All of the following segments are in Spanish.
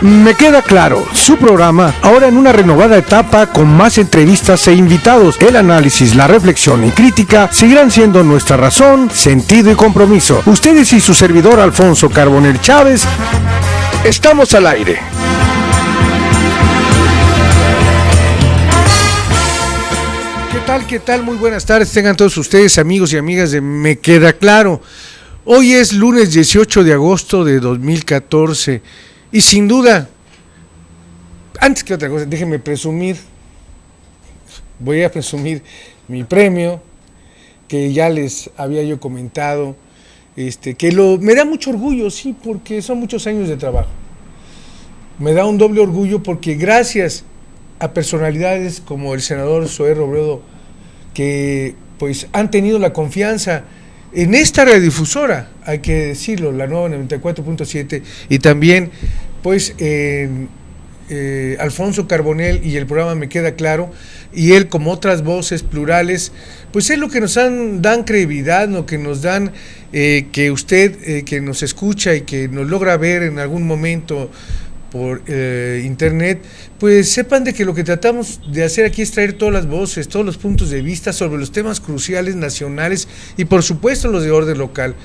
Me queda claro, su programa, ahora en una renovada etapa con más entrevistas e invitados. El análisis, la reflexión y crítica seguirán siendo nuestra razón, sentido y compromiso. Ustedes y su servidor Alfonso Carbonell Chávez, estamos al aire. ¿Qué tal? Muy buenas tardes, tengan todos ustedes, amigos y amigas de Me Queda Claro. Hoy es lunes 18 de agosto de 2014 y sin duda, antes que otra cosa, déjenme presumir, voy a presumir mi premio, que ya les había yo comentado, me da mucho orgullo, sí, porque son muchos años de trabajo. Me da un doble orgullo porque gracias a personalidades como el senador Zoé Robledo, que pues han tenido la confianza en esta radiodifusora, hay que decirlo, la nueva 94.7, y también pues Alfonso Carbonell y el programa Me Queda Claro, y él como otras voces plurales, pues es lo que nos dan credibilidad, lo que nos dan que usted que nos escucha y que nos logra ver en algún momento por internet, pues sepan de que lo que tratamos de hacer aquí es traer todas las voces, todos los puntos de vista sobre los temas cruciales nacionales y por supuesto los de orden local.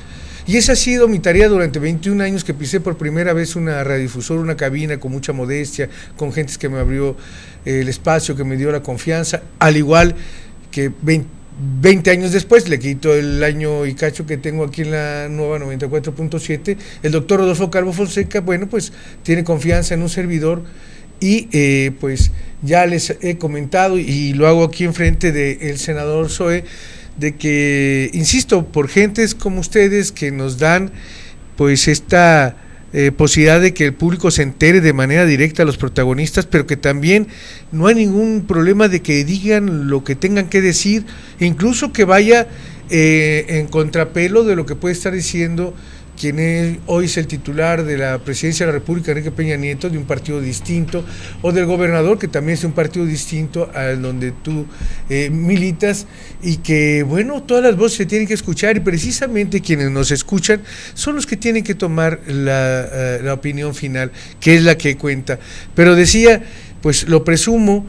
Y esa ha sido mi tarea durante 21 años que pisé por primera vez una radiodifusora, una cabina con mucha modestia, con gentes que me abrió el espacio, que me dio la confianza, al igual que 20 años después, le quito el año y cacho que tengo aquí en la nueva 94.7, el doctor Rodolfo Calvo Fonseca, bueno, pues tiene confianza en un servidor y pues ya les he comentado y lo hago aquí enfrente del senador Zoé, de que, insisto, por gentes como ustedes que nos dan pues esta posibilidad de que el público se entere de manera directa a los protagonistas, pero que también no hay ningún problema de que digan lo que tengan que decir, incluso que vaya en contrapelo de lo que puede estar diciendo quien hoy es el titular de la presidencia de la República, Enrique Peña Nieto, de un partido distinto, o del gobernador, que también es de un partido distinto al donde tú militas, y que, bueno, todas las voces se tienen que escuchar, y precisamente quienes nos escuchan son los que tienen que tomar la opinión final, que es la que cuenta. Pero decía, pues lo presumo,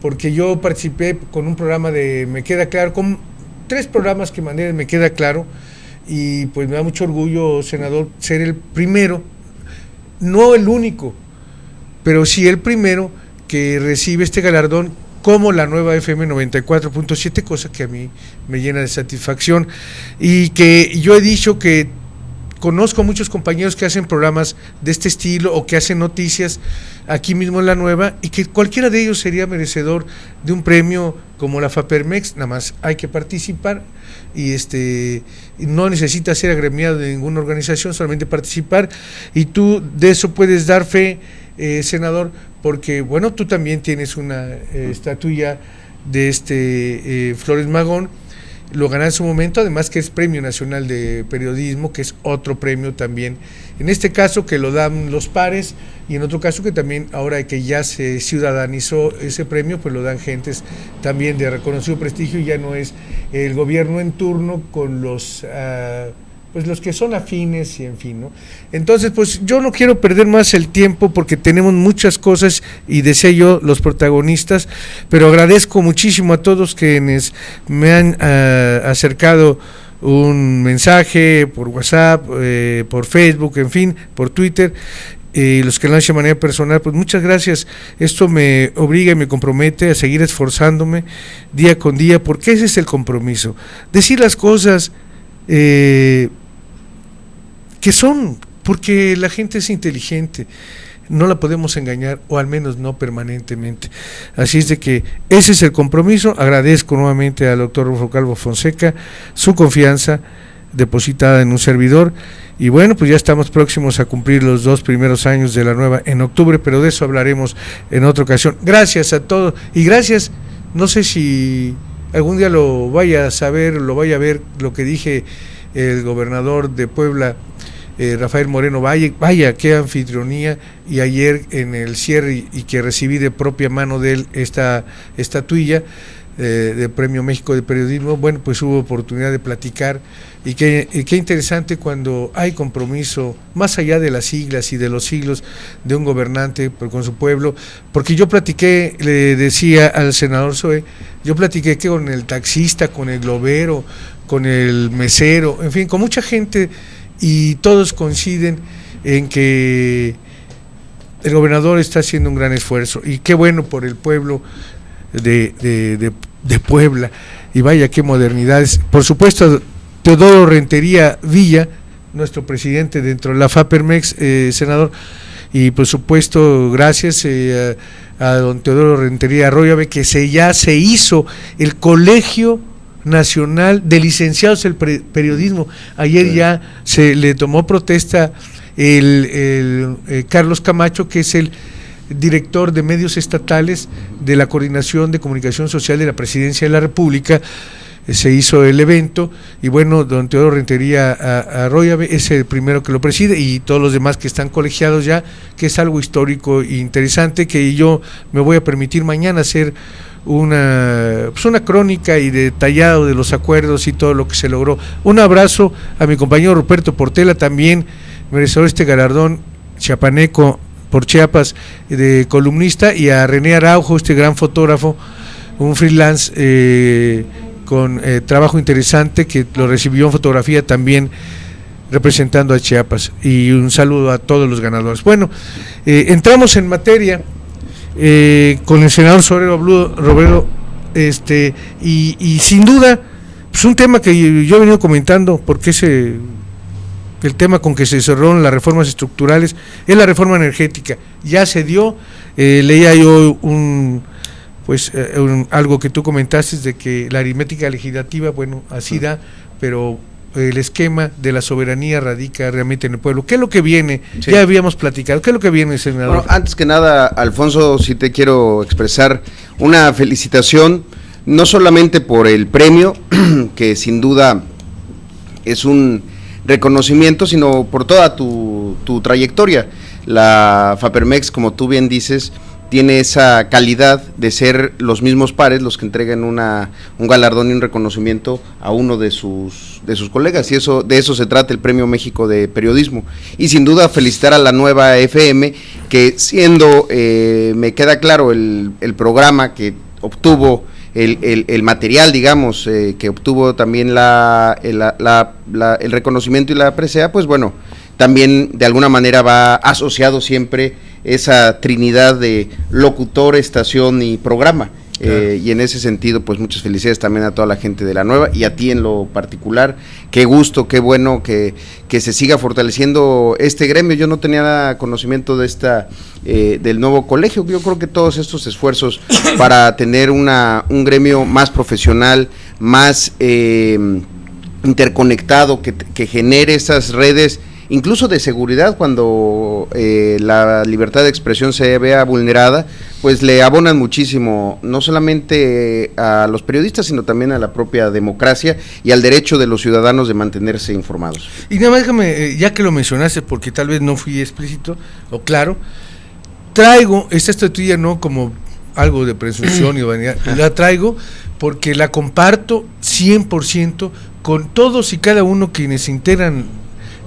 porque yo participé con un programa de Me Queda Claro, con 3 programas que mandé de Me Queda Claro, y pues me da mucho orgullo, senador, ser el primero, no el único, pero sí el primero que recibe este galardón como la nueva FM 94.7, cosa que a mí me llena de satisfacción, y que yo he dicho que conozco muchos compañeros que hacen programas de este estilo o que hacen noticias aquí mismo en la nueva, y que cualquiera de ellos sería merecedor de un premio como la FAPERMEX. Nada más hay que participar y no necesita ser agremiado de ninguna organización, solamente participar, y tú de eso puedes dar fe, senador, porque bueno, tú también tienes una estatuilla de Flores Magón. Lo gané en su momento, además que es Premio Nacional de Periodismo, que es otro premio también, en este caso que lo dan los pares, y en otro caso que también ahora que ya se ciudadanizó ese premio, pues lo dan gentes también de reconocido prestigio, y ya no es el gobierno en turno con los que son afines y en fin, ¿no? Entonces, pues yo no quiero perder más el tiempo porque tenemos muchas cosas y decía yo, los protagonistas, pero agradezco muchísimo a todos quienes me han acercado un mensaje por WhatsApp, por Facebook, en fin, por Twitter, los que lo han hecho de manera personal. Pues muchas gracias, esto me obliga y me compromete a seguir esforzándome día con día, porque ese es el compromiso, decir las cosas que son, porque la gente es inteligente, no la podemos engañar, o al menos no permanentemente. Así es de que ese es el compromiso. Agradezco nuevamente al doctor Rodolfo Calvo Fonseca su confianza depositada en un servidor, y bueno, pues ya estamos próximos a cumplir los 2 primeros años de la nueva en octubre, pero de eso hablaremos en otra ocasión. Gracias a todos, y gracias, no sé si algún día lo vaya a saber, lo vaya a ver, lo que dije el gobernador de Puebla, Rafael Moreno Valle, vaya qué anfitrionía, y ayer en el cierre y que recibí de propia mano de él esta estatuilla, de Premio México de Periodismo, bueno, pues hubo oportunidad de platicar y qué interesante cuando hay compromiso, más allá de las siglas y de los siglos de un gobernante con su pueblo, porque yo platiqué, le decía al senador Zoe, yo platiqué que con el taxista, con el globero, con el mesero, en fin, con mucha gente, y todos coinciden en que el gobernador está haciendo un gran esfuerzo, y qué bueno por el pueblo de Puebla, y vaya qué modernidades. Por supuesto, Teodoro Rentería Villa, nuestro presidente dentro de la FAPERMEX, senador, y por supuesto gracias a don Teodoro Rentería Arroyave, que ya se hizo el Colegio Nacional de Licenciados en Periodismo. Ayer sí, ya se le tomó protesta el Carlos Camacho, que es el director de medios estatales de la Coordinación de Comunicación Social de la Presidencia de la República. Se hizo el evento y bueno, don Teodoro Rentería Arroyave es el primero que lo preside, y todos los demás que están colegiados ya, que es algo histórico e interesante, que yo me voy a permitir mañana hacer una crónica y detallado de los acuerdos y todo lo que se logró. Un abrazo a mi compañero Ruperto Portela, también merecedor de este galardón chiapaneco por Chiapas, de columnista, y a René Araujo, este gran fotógrafo, un freelance con trabajo interesante, que lo recibió en fotografía también representando a Chiapas, y un saludo a todos los ganadores. Bueno, entramos en materia con el senador Robledo, y sin duda, pues un tema que yo he venido comentando, porque el tema con que se cerraron las reformas estructurales es la reforma energética. Ya se dio, leía yo algo que tú comentaste, de que la aritmética legislativa, bueno, así da, pero el esquema de la soberanía radica realmente en el pueblo. ¿Qué es lo que viene? Sí. Ya habíamos platicado. ¿Qué es lo que viene, senador? Bueno, antes que nada, Alfonso, sí te quiero expresar una felicitación, no solamente por el premio, que sin duda es un reconocimiento, sino por toda tu trayectoria. La FAPERMEX, como tú bien dices, tiene esa calidad de ser los mismos pares los que entregan un galardón y un reconocimiento a uno de sus colegas, y de eso se trata el Premio México de Periodismo. Y sin duda felicitar a la nueva FM, que siendo, me queda claro, el programa que obtuvo el material, digamos, que obtuvo también el reconocimiento y la presea, pues bueno, también de alguna manera va asociado siempre esa trinidad de locutor, estación y programa. Claro. Y en ese sentido, pues muchas felicidades también a toda la gente de la nueva, y a ti en lo particular. Qué gusto, qué bueno que se siga fortaleciendo este gremio. Yo no tenía conocimiento de del nuevo colegio. Yo creo que todos estos esfuerzos para tener un gremio más profesional, más interconectado, que genere esas redes, incluso de seguridad, cuando la libertad de expresión se vea vulnerada, pues le abonan muchísimo, no solamente a los periodistas, sino también a la propia democracia y al derecho de los ciudadanos de mantenerse informados. Y nada más déjame, ya que lo mencionaste, porque tal vez no fui explícito o claro, traigo esta estatuilla no como algo de presunción y vanidad, la traigo porque la comparto 100% con todos y cada uno quienes integran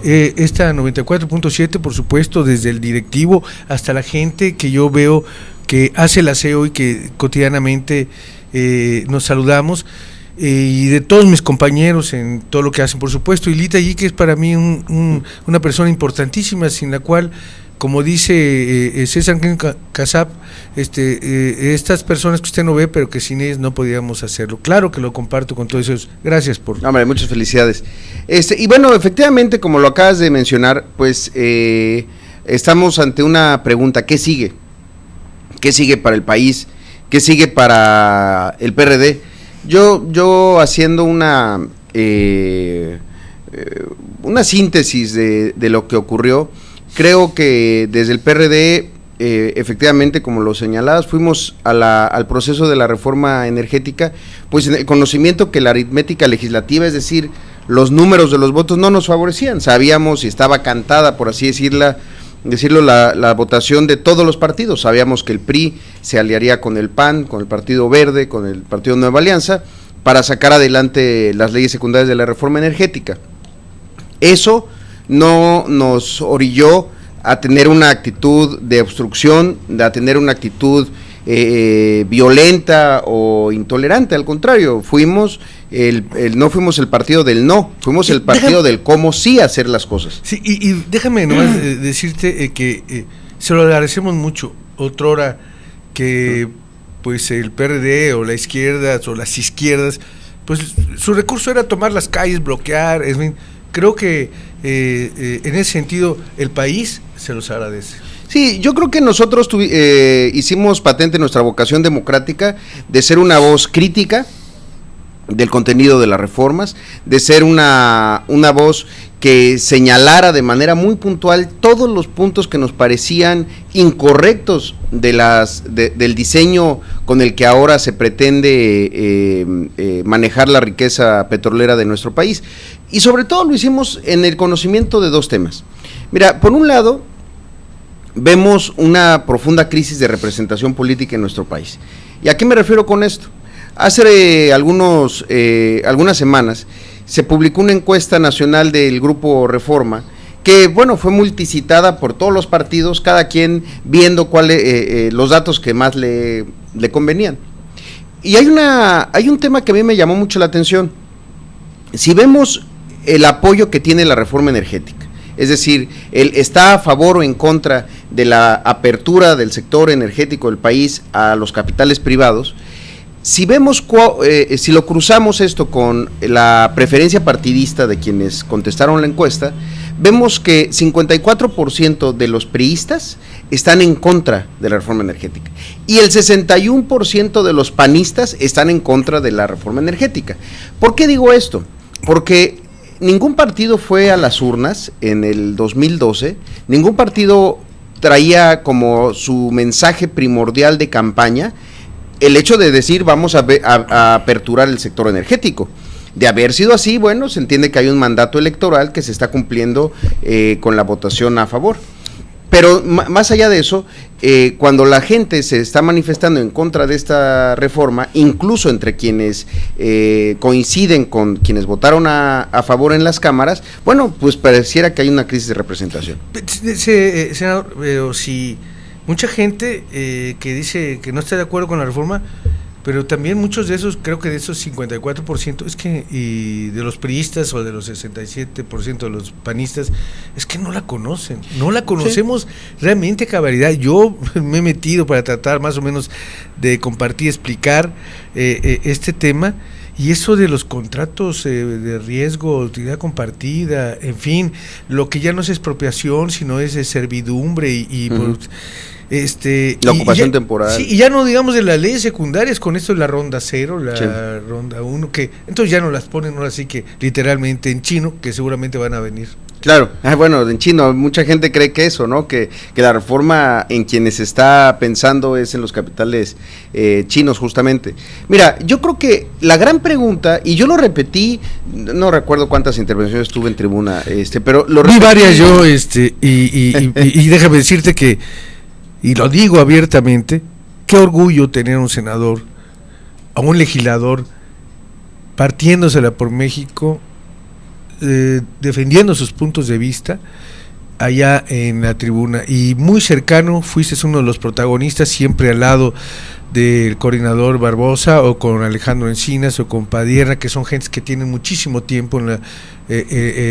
esta 94.7, por supuesto, desde el directivo hasta la gente que yo veo que hace el aseo y que cotidianamente nos saludamos, y de todos mis compañeros en todo lo que hacen, por supuesto, y Lita allí, que es para mí una persona importantísima, sin la cual, como dice César Casap, estas personas que usted no ve, pero que sin ellas no podíamos hacerlo. Claro que lo comparto con todos ellos. Gracias por... Hombre, muchas felicidades. Y bueno, efectivamente, como lo acabas de mencionar, pues estamos ante una pregunta: ¿qué sigue? ¿Qué sigue para el país? ¿Qué sigue para el PRD? Yo haciendo una síntesis de lo que ocurrió, creo que desde el PRD, efectivamente, como lo señalabas, fuimos al proceso de la reforma energética, pues en el conocimiento que la aritmética legislativa, es decir, los números de los votos no nos favorecían. Sabíamos, y estaba cantada, por así decirla, decirlo, la votación de todos los partidos. Sabíamos que el PRI se aliaría con el PAN, con el Partido Verde, con el Partido Nueva Alianza, para sacar adelante las leyes secundarias de la reforma energética. Eso no nos orilló a tener una actitud de obstrucción, a tener una actitud violenta o intolerante. Al contrario, no fuimos el partido del no, fuimos el partido del cómo sí hacer las cosas. Sí, y déjame nomás decirte que se lo agradecemos mucho, otrora que pues el PRD o la izquierda o las izquierdas, pues su recurso era tomar las calles, bloquear, en fin, creo que en ese sentido el país se los agradece. Sí, yo creo que nosotros hicimos patente nuestra vocación democrática de ser una voz crítica del contenido de las reformas, de ser una voz que señalara de manera muy puntual todos los puntos que nos parecían incorrectos del diseño con el que ahora se pretende manejar la riqueza petrolera de nuestro país. Y sobre todo lo hicimos en el conocimiento de dos temas. Mira, por un lado, vemos una profunda crisis de representación política en nuestro país. ¿Y a qué me refiero con esto? Hace algunas semanas se publicó una encuesta nacional del Grupo Reforma que, bueno, fue multicitada por todos los partidos, cada quien viendo los datos que más le convenían. Y hay un tema que a mí me llamó mucho la atención. Si vemos el apoyo que tiene la reforma energética, es decir, él está a favor o en contra de la apertura del sector energético del país a los capitales privados. Si vemos, si lo cruzamos esto con la preferencia partidista de quienes contestaron la encuesta, vemos que 54% de los priistas están en contra de la reforma energética y el 61% de los panistas están en contra de la reforma energética. ¿Por qué digo esto? Porque ningún partido fue a las urnas en el 2012, ningún partido traía como su mensaje primordial de campaña el hecho de decir vamos a aperturar el sector energético. De haber sido así, bueno, se entiende que hay un mandato electoral que se está cumpliendo con la votación a favor. Pero más allá de eso, cuando la gente se está manifestando en contra de esta reforma, incluso entre quienes coinciden con quienes votaron a favor en las cámaras, bueno, pues pareciera que hay una crisis de representación. Senador, pero si mucha gente que dice que no está de acuerdo con la reforma, pero también muchos de esos, creo que de esos 54%, es que y de los priistas o de los 67% de los panistas, es que no la conocen, no la conocemos sí. Realmente a cabalidad. Yo me he metido para tratar más o menos de compartir, explicar este tema, y eso de los contratos de riesgo, utilidad compartida, en fin, lo que ya no es expropiación, sino es servidumbre y por, la ocupación temporal. Sí, y ya no digamos de las leyes secundarias, con esto de la ronda 0, la sí. Ronda 1, que entonces ya no las ponen ahora sí que literalmente en chino, que seguramente van a venir. Claro, bueno, en chino, mucha gente cree que eso, ¿no? Que la reforma en quienes está pensando es en los capitales chinos, justamente. Mira, yo creo que la gran pregunta, y yo lo repetí, no recuerdo cuántas intervenciones tuve en tribuna, pero lo repetí. Vi varias yo, y déjame decirte que, y lo digo abiertamente, qué orgullo tener un senador, a un legislador, partiéndosela por México, defendiendo sus puntos de vista allá en la tribuna, y muy cercano, fuiste uno de los protagonistas, siempre al lado del coordinador Barbosa o con Alejandro Encinas o con Padierna, que son gentes que tienen muchísimo tiempo en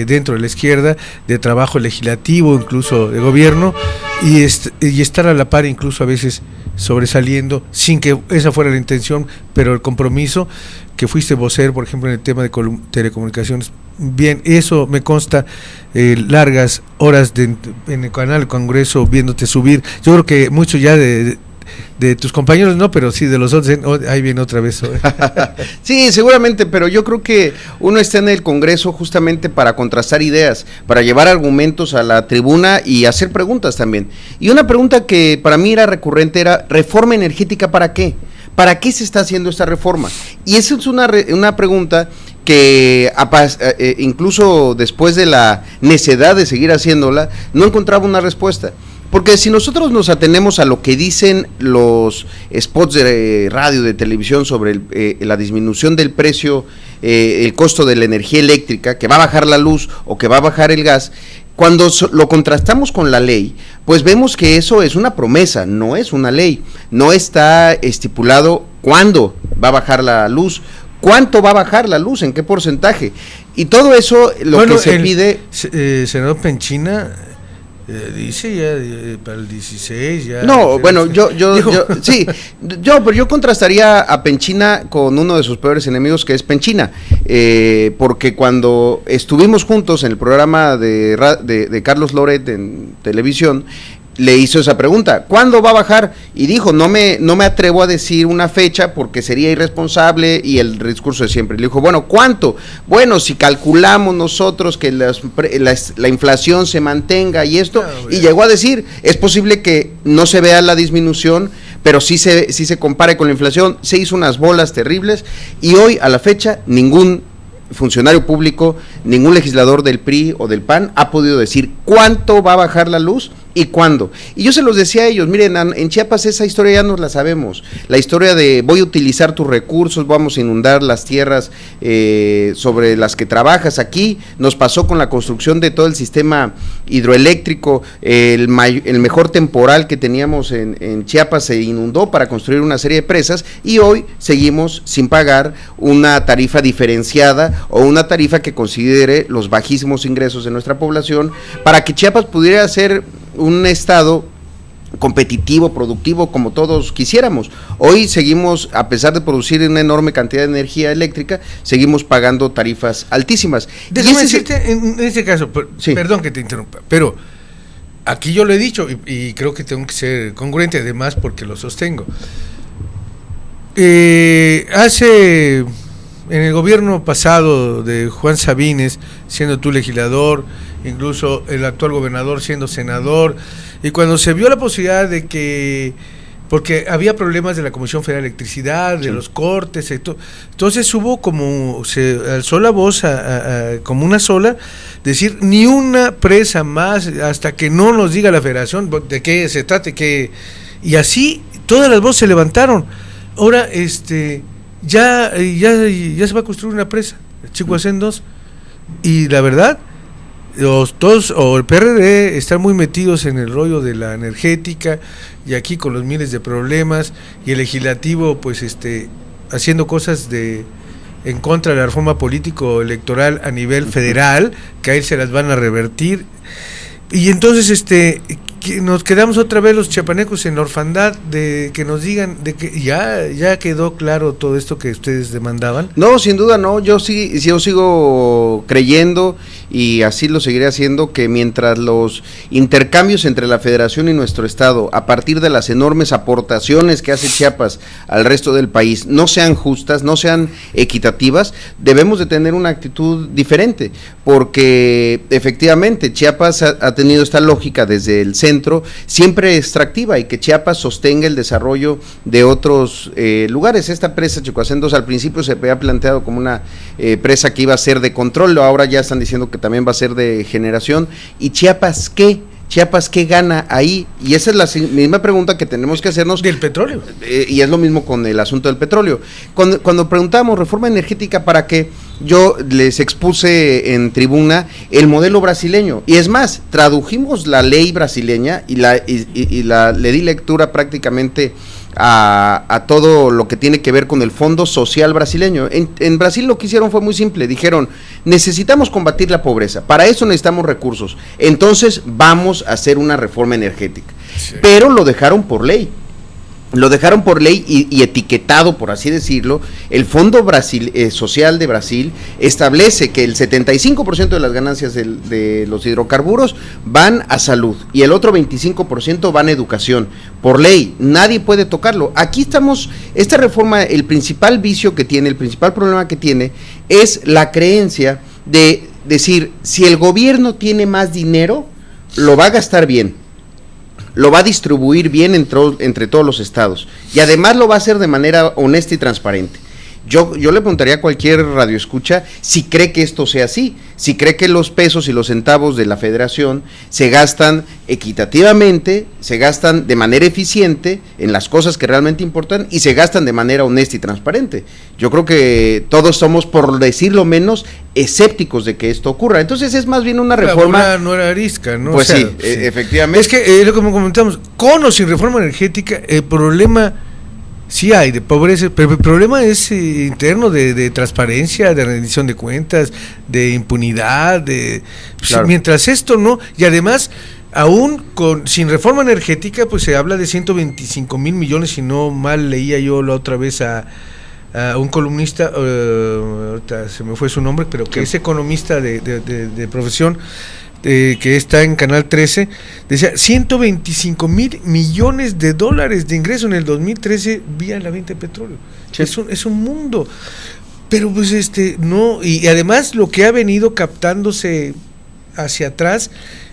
dentro de la izquierda, de trabajo legislativo, incluso de gobierno, y estar a la par, incluso a veces sobresaliendo, sin que esa fuera la intención, pero el compromiso, que fuiste vocero, por ejemplo, en el tema de telecomunicaciones. Bien, eso me consta, largas horas en el canal del Congreso viéndote subir. Yo creo que mucho ya de tus compañeros no, pero sí de los otros, ahí viene otra vez. Sí, seguramente, pero yo creo que uno está en el Congreso justamente para contrastar ideas, para llevar argumentos a la tribuna y hacer preguntas también. Y una pregunta que para mí era recurrente era, ¿reforma energética para qué? ¿Para qué se está haciendo esta reforma? Y esa es una pregunta que incluso después de la necedad de seguir haciéndola, no encontraba una respuesta. Porque si nosotros nos atenemos a lo que dicen los spots de radio, de televisión sobre la disminución del precio, el costo de la energía eléctrica, que va a bajar la luz o que va a bajar el gas, cuando lo contrastamos con la ley, pues vemos que eso es una promesa, no es una ley. No está estipulado cuándo va a bajar la luz, cuánto va a bajar la luz, en qué porcentaje. Y todo eso, que se pide... senador Penchina... dice ya para el 16 ya. No, bueno, yo pero yo contrastaría a Penchina con uno de sus peores enemigos, que es Penchina, porque cuando estuvimos juntos en el programa de Carlos Loret en televisión, le hizo esa pregunta, ¿cuándo va a bajar? Y dijo, no me atrevo a decir una fecha porque sería irresponsable, y el discurso de siempre. Le dijo, bueno, ¿cuánto? Bueno, si calculamos nosotros que la inflación se mantenga y esto, y llegó a decir, es posible que no se vea la disminución, pero sí se compare con la inflación. Se hizo unas bolas terribles, y hoy a la fecha ningún funcionario público, ningún legislador del PRI o del PAN ha podido decir cuánto va a bajar la luz y cuándo. Y yo se los decía a ellos, miren, en Chiapas esa historia ya nos la sabemos, la historia de voy a utilizar tus recursos, vamos a inundar las tierras sobre las que trabajas. Aquí nos pasó con la construcción de todo el sistema hidroeléctrico, el mejor temporal que teníamos en Chiapas se inundó para construir una serie de presas, y hoy seguimos sin pagar una tarifa diferenciada o una tarifa que considere los bajísimos ingresos de nuestra población, para que Chiapas pudiera ser un estado competitivo, productivo, como todos quisiéramos. Hoy seguimos, a pesar de producir una enorme cantidad de energía eléctrica, seguimos pagando tarifas altísimas. Déjame decirte, en ese caso, sí. Perdón que te interrumpa, pero aquí yo lo he dicho y creo que tengo que ser congruente, además porque lo sostengo. En el gobierno pasado de Juan Sabines, siendo tú legislador, incluso el actual gobernador siendo senador, y cuando se vio la posibilidad de que, porque había problemas de la Comisión Federal de Electricidad, de los cortes, entonces hubo como, se alzó la voz como una sola, decir, ni una presa más hasta que no nos diga la Federación de qué se trate, y así todas las voces se levantaron. Ahora, ya se va a construir una presa, Chicoacén 2, y la verdad, todos o el PRD están muy metidos en el rollo de la energética, y aquí con los miles de problemas, y el legislativo pues haciendo cosas en contra de la reforma político-electoral a nivel federal, que ahí se las van a revertir, y entonces que nos quedamos otra vez los chiapanecos en la orfandad de que nos digan de que ya quedó claro todo esto que ustedes demandaban. No, sin duda no, yo sigo creyendo, y así lo seguiré haciendo, que mientras los intercambios entre la Federación y nuestro estado, a partir de las enormes aportaciones que hace Chiapas al resto del país, no sean justas, no sean equitativas, debemos de tener una actitud diferente, porque efectivamente Chiapas ha tenido esta lógica desde el centro, siempre extractiva, y que Chiapas sostenga el desarrollo de otros lugares. Esta presa Chicoacén 2 al principio se había planteado como una presa que iba a ser de control, ahora ya están diciendo que también va a ser de generación. ¿Y Chiapas qué? ¿Chiapas qué gana ahí? Y esa es la misma pregunta que tenemos que hacernos. Del petróleo. Y es lo mismo con el asunto del petróleo. Cuando preguntamos reforma energética, ¿para qué? Yo les expuse en tribuna el modelo brasileño, y es más, tradujimos la ley brasileña y le di lectura prácticamente a todo lo que tiene que ver con el Fondo Social brasileño. En Brasil lo que hicieron fue muy simple, dijeron, necesitamos combatir la pobreza, para eso necesitamos recursos, entonces vamos a hacer una reforma energética, sí. Pero lo dejaron por ley. Y etiquetado, por así decirlo. El Fondo Social de Brasil establece que el 75% de las ganancias de los hidrocarburos van a salud y el otro 25% van a educación. Por ley, nadie puede tocarlo. Aquí estamos, esta reforma, el principal vicio que tiene, el principal problema que tiene es la creencia de decir, si el gobierno tiene más dinero, lo va a gastar bien, lo va a distribuir bien entre todos los estados, y además lo va a hacer de manera honesta y transparente. Yo le preguntaría a cualquier radioescucha si cree que esto sea así, si cree que los pesos y los centavos de la federación se gastan equitativamente, se gastan de manera eficiente en las cosas que realmente importan y se gastan de manera honesta y transparente. Yo creo que todos somos, por decirlo menos, escépticos de que esto ocurra. Entonces es más bien una reforma... No era arisca, ¿no? Pues sí, efectivamente. Es que lo que comentamos, con o sin reforma energética, el problema... Sí hay de pobreza, pero el problema es interno de transparencia, de rendición de cuentas, de impunidad, claro. Mientras esto no, y además aún sin reforma energética pues se habla de 125 mil millones, si no mal leía yo la otra vez a un columnista, ahorita se me fue su nombre, pero que es economista de profesión, que está en Canal 13, decía 125 mil millones de dólares de ingreso en el 2013 vía la venta de petróleo. Sí. Es un mundo, pero pues no, y además lo que ha venido captándose hacia atrás,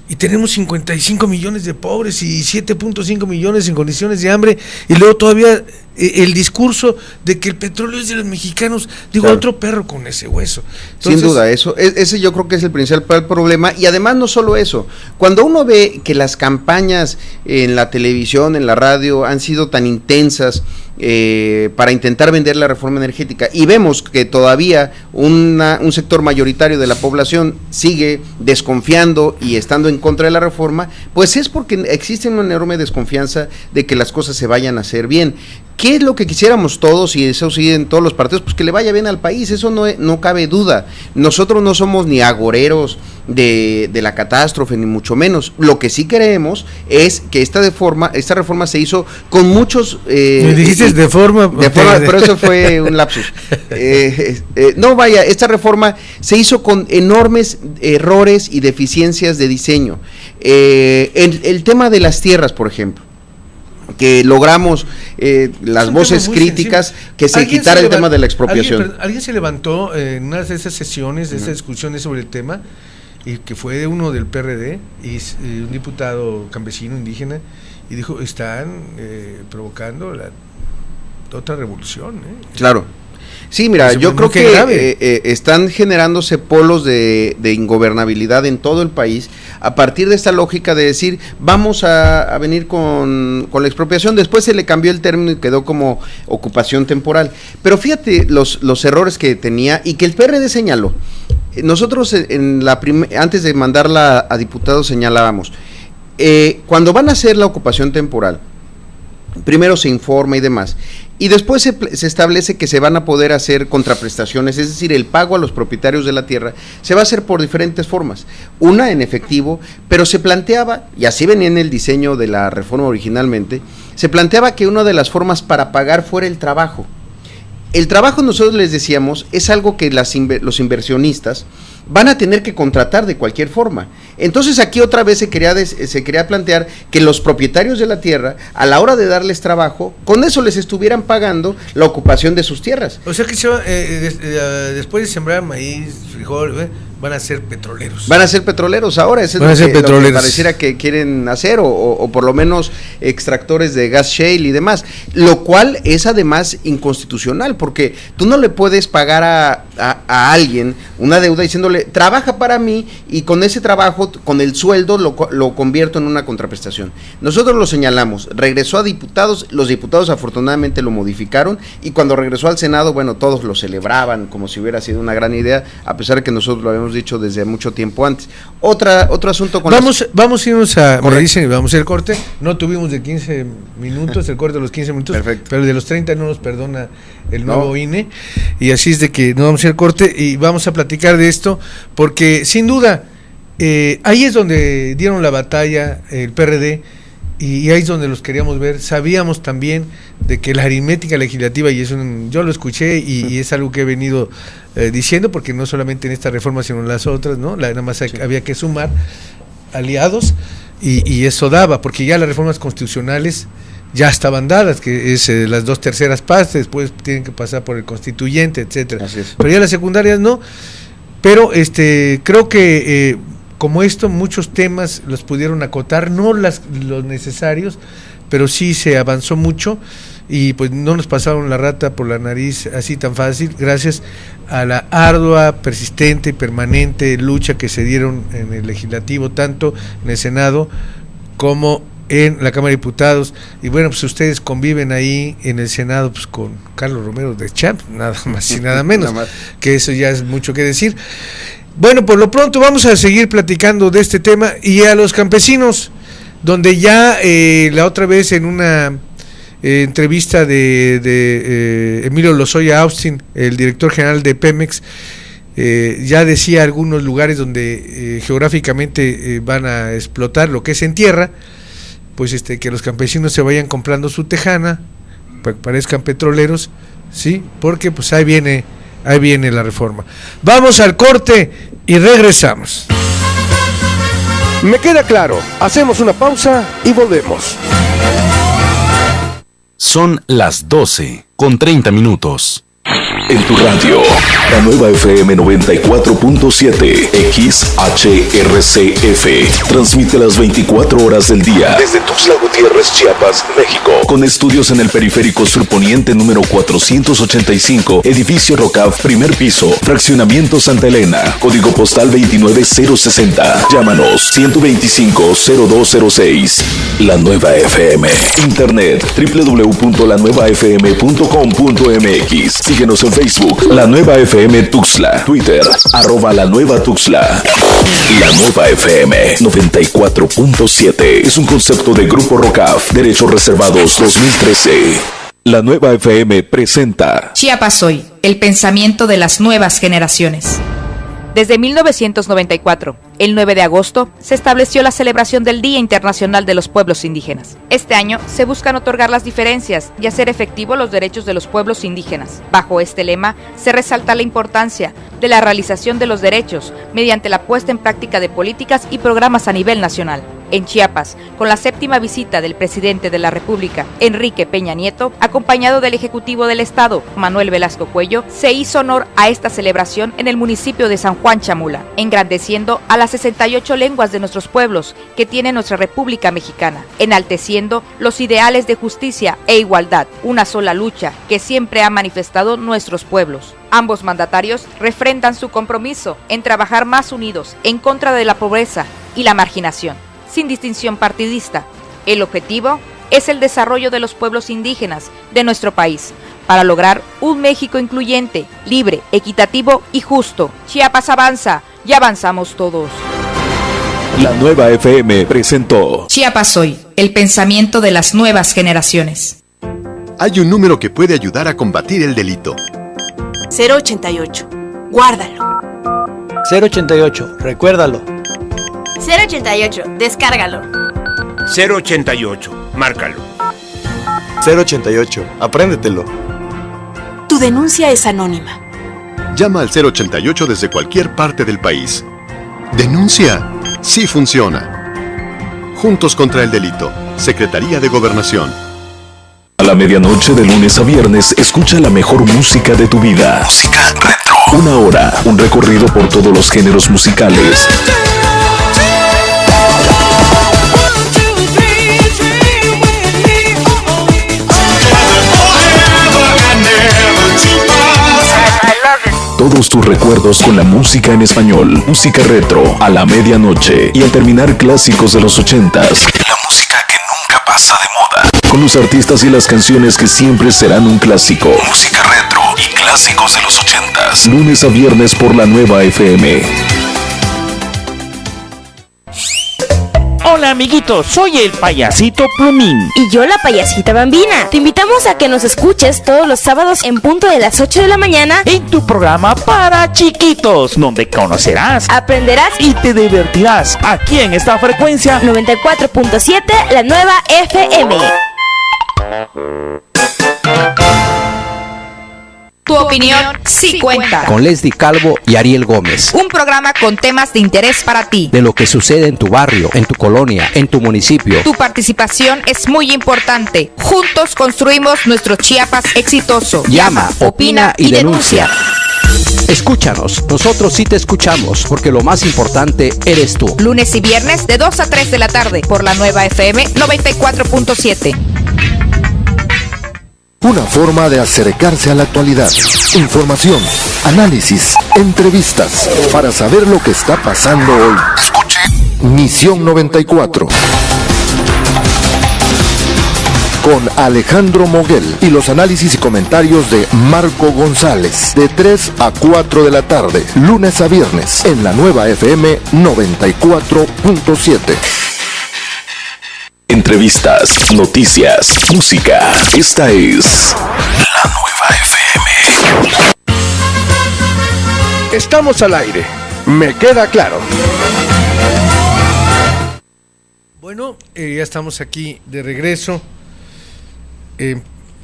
y tenemos 55 millones de pobres y 7.5 millones en condiciones de hambre, y luego todavía el discurso de que el petróleo es de los mexicanos, digo, claro. Otro perro con ese hueso. Entonces, sin duda, ese yo creo que es el principal problema, y además no solo eso, cuando uno ve que las campañas en la televisión, en la radio, han sido tan intensas para intentar vender la reforma energética, y vemos que todavía un sector mayoritario de la población sigue desconfiando y estando en contra de la reforma, pues es porque existe una enorme desconfianza de que las cosas se vayan a hacer bien. ¿Qué es lo que quisiéramos todos, y eso sí en todos los partidos? Pues que le vaya bien al país, eso no cabe duda. Nosotros no somos ni agoreros de la catástrofe, ni mucho menos. Lo que sí queremos es que esta reforma se hizo con muchos... ¿Me dijiste de forma? Pero eso fue un lapsus. No, vaya, esta reforma se hizo con enormes errores y deficiencias de diseño. El tema de las tierras, por ejemplo, que logramos las voces críticas sensible. Que se quitara el tema de la expropiación. Alguien se levantó en una de esas sesiones, de esas discusiones sobre el tema, y que fue uno del PRD y un diputado campesino indígena, y dijo, están provocando otra revolución. Claro. Sí, mira, yo creo que están generándose polos de ingobernabilidad en todo el país a partir de esta lógica de decir, vamos a venir con la expropiación. Después se le cambió el término y quedó como ocupación temporal. Pero fíjate los errores que tenía y que el PRD señaló. Nosotros antes de mandarla a diputados señalábamos, cuando van a hacer la ocupación temporal, primero se informa y demás, y después se establece que se van a poder hacer contraprestaciones, es decir, el pago a los propietarios de la tierra se va a hacer por diferentes formas, una en efectivo, pero se planteaba, y así venía en el diseño de la reforma originalmente, se planteaba que una de las formas para pagar fuera el trabajo. El trabajo, nosotros les decíamos, es algo que los inversionistas van a tener que contratar de cualquier forma. Entonces aquí otra vez se quería plantear que los propietarios de la tierra, a la hora de darles trabajo, con eso les estuvieran pagando la ocupación de sus tierras. O sea que después de sembrar maíz, frijol, van a ser petroleros. Van a ser petroleros ahora, eso es lo que pareciera que quieren hacer, o por lo menos extractores de gas shale y demás, lo cual es además inconstitucional, porque tú no le puedes pagar a alguien una deuda diciéndole, trabaja para mí, y con ese trabajo, con el sueldo, lo convierto en una contraprestación. Nosotros lo señalamos, regresó a diputados, los diputados afortunadamente lo modificaron, y cuando regresó al Senado, bueno, todos lo celebraban como si hubiera sido una gran idea, a pesar de que nosotros lo habíamos dicho desde mucho tiempo antes. Otro asunto con vamos a irnos a, como dicen, vamos a el corte. No tuvimos de 15 minutos, el corte de los 15 minutos, perfecto, pero de los 30 no nos perdona el nuevo INE, y así es de que no vamos a ir al corte y vamos a platicar de esto, porque sin duda ahí es donde dieron la batalla el PRD, y ahí es donde los queríamos ver. Sabíamos también de que la aritmética legislativa, y yo lo escuché y es algo que he venido diciendo, porque no solamente en esta reforma sino en las otras, ¿no? Nada más había que sumar aliados, y eso daba, porque ya las reformas constitucionales ya estaban dadas, que es las 2/3 partes, después tienen que pasar por el constituyente, etcétera. Pero ya las secundarias no. Pero creo que como esto, muchos temas los pudieron acotar, no los necesarios, pero sí se avanzó mucho y pues no nos pasaron la rata por la nariz así tan fácil, gracias a la ardua, persistente y permanente lucha que se dieron en el legislativo, tanto en el Senado como en la Cámara de Diputados. Y bueno, pues ustedes conviven ahí en el Senado pues con Carlos Romero de Champs, nada más y nada menos, que eso ya es mucho que decir. Bueno, por lo pronto vamos a seguir platicando de este tema y a los campesinos, donde ya la otra vez en una entrevista de Emilio Lozoya Austin, el director general de Pemex, ya decía algunos lugares donde geográficamente van a explotar lo que es en tierra, pues que los campesinos se vayan comprando su tejana, para que parezcan petroleros, sí, porque pues ahí viene la reforma. Vamos al corte y regresamos. Me queda claro, hacemos una pausa y volvemos. Son las 12:30. En tu radio, la nueva FM 94.7 XHRCF transmite las 24 horas del día desde Tuxtla Gutiérrez, Chiapas, México, con estudios en el periférico surponiente número 485, edificio Rocaf, primer piso, fraccionamiento Santa Elena, código postal 29060. Llámanos 125-0206. La nueva FM. Internet www.lanuevafm.com.mx. Síguenos en Facebook, La Nueva FM Tuxtla. Twitter, @La Nueva Tuxtla. La Nueva FM 94.7 es un concepto de Grupo Rocaf, Derechos Reservados 2013. La Nueva FM presenta Chiapas Hoy, el pensamiento de las nuevas generaciones. Desde 1994, el 9 de agosto, se estableció la celebración del Día Internacional de los Pueblos Indígenas. Este año se buscan otorgar las diferencias y hacer efectivo los derechos de los pueblos indígenas. Bajo este lema, se resalta la importancia de la realización de los derechos mediante la puesta en práctica de políticas y programas a nivel nacional. En Chiapas, con la 7ª visita del presidente de la República, Enrique Peña Nieto, acompañado del Ejecutivo del Estado, Manuel Velasco Cuello, se hizo honor a esta celebración en el municipio de San Juan Chamula, engrandeciendo a las 68 lenguas de nuestros pueblos que tiene nuestra República Mexicana, enalteciendo los ideales de justicia e igualdad, una sola lucha que siempre ha manifestado nuestros pueblos. Ambos mandatarios refrendan su compromiso en trabajar más unidos en contra de la pobreza y la marginación, sin distinción partidista. El objetivo es el desarrollo de los pueblos indígenas de nuestro país, para lograr un México incluyente, libre, equitativo y justo. Chiapas avanza, y avanzamos todos. La Nueva FM presentó Chiapas Hoy, el pensamiento de las nuevas generaciones. Hay un número que puede ayudar a combatir el delito. 088, guárdalo. 088, recuérdalo. 088, descárgalo. 088, márcalo. 088, apréndetelo. Tu denuncia es anónima. Llama al 088 desde cualquier parte del país. Denuncia. Sí funciona. Juntos contra el delito. Secretaría de Gobernación. A la medianoche de lunes a viernes, escucha la mejor música de tu vida. Música retro. Una hora, un recorrido por todos los géneros musicales. Todos tus recuerdos con la música en español, música retro, a la medianoche y al terminar clásicos de los 80s. La música que nunca pasa de moda. Con los artistas y las canciones que siempre serán un clásico. Música retro y clásicos de los 80s. Lunes a viernes por la Nueva FM. Hola amiguitos, soy el payasito Plumín. Y yo la payasita Bambina. Te invitamos a que nos escuches todos los sábados en punto de las 8 de la mañana en tu programa para chiquitos, donde conocerás, aprenderás y te divertirás aquí en esta frecuencia 94.7, la Nueva FM. Tu opinión sí cuenta. Con Leslie Calvo y Ariel Gómez. Un programa con temas de interés para ti. De lo que sucede en tu barrio, en tu colonia, en tu municipio. Tu participación es muy importante. Juntos construimos nuestro Chiapas exitoso. Llama, opina y denuncia. Escúchanos, nosotros sí te escuchamos, porque lo más importante eres tú. Lunes y viernes de 2 a 3 de la tarde por la Nueva FM 94.7. Una forma de acercarse a la actualidad. Información, análisis, entrevistas, para saber lo que está pasando hoy. Escuche Misión 94. Con Alejandro Moguel y los análisis y comentarios de Marco González, de 3 a 4 de la tarde, lunes a viernes, en la Nueva FM 94.7. Entrevistas, noticias, música. Esta es la Nueva FM. Estamos al aire. Me queda claro. Bueno, ya estamos aquí de regreso.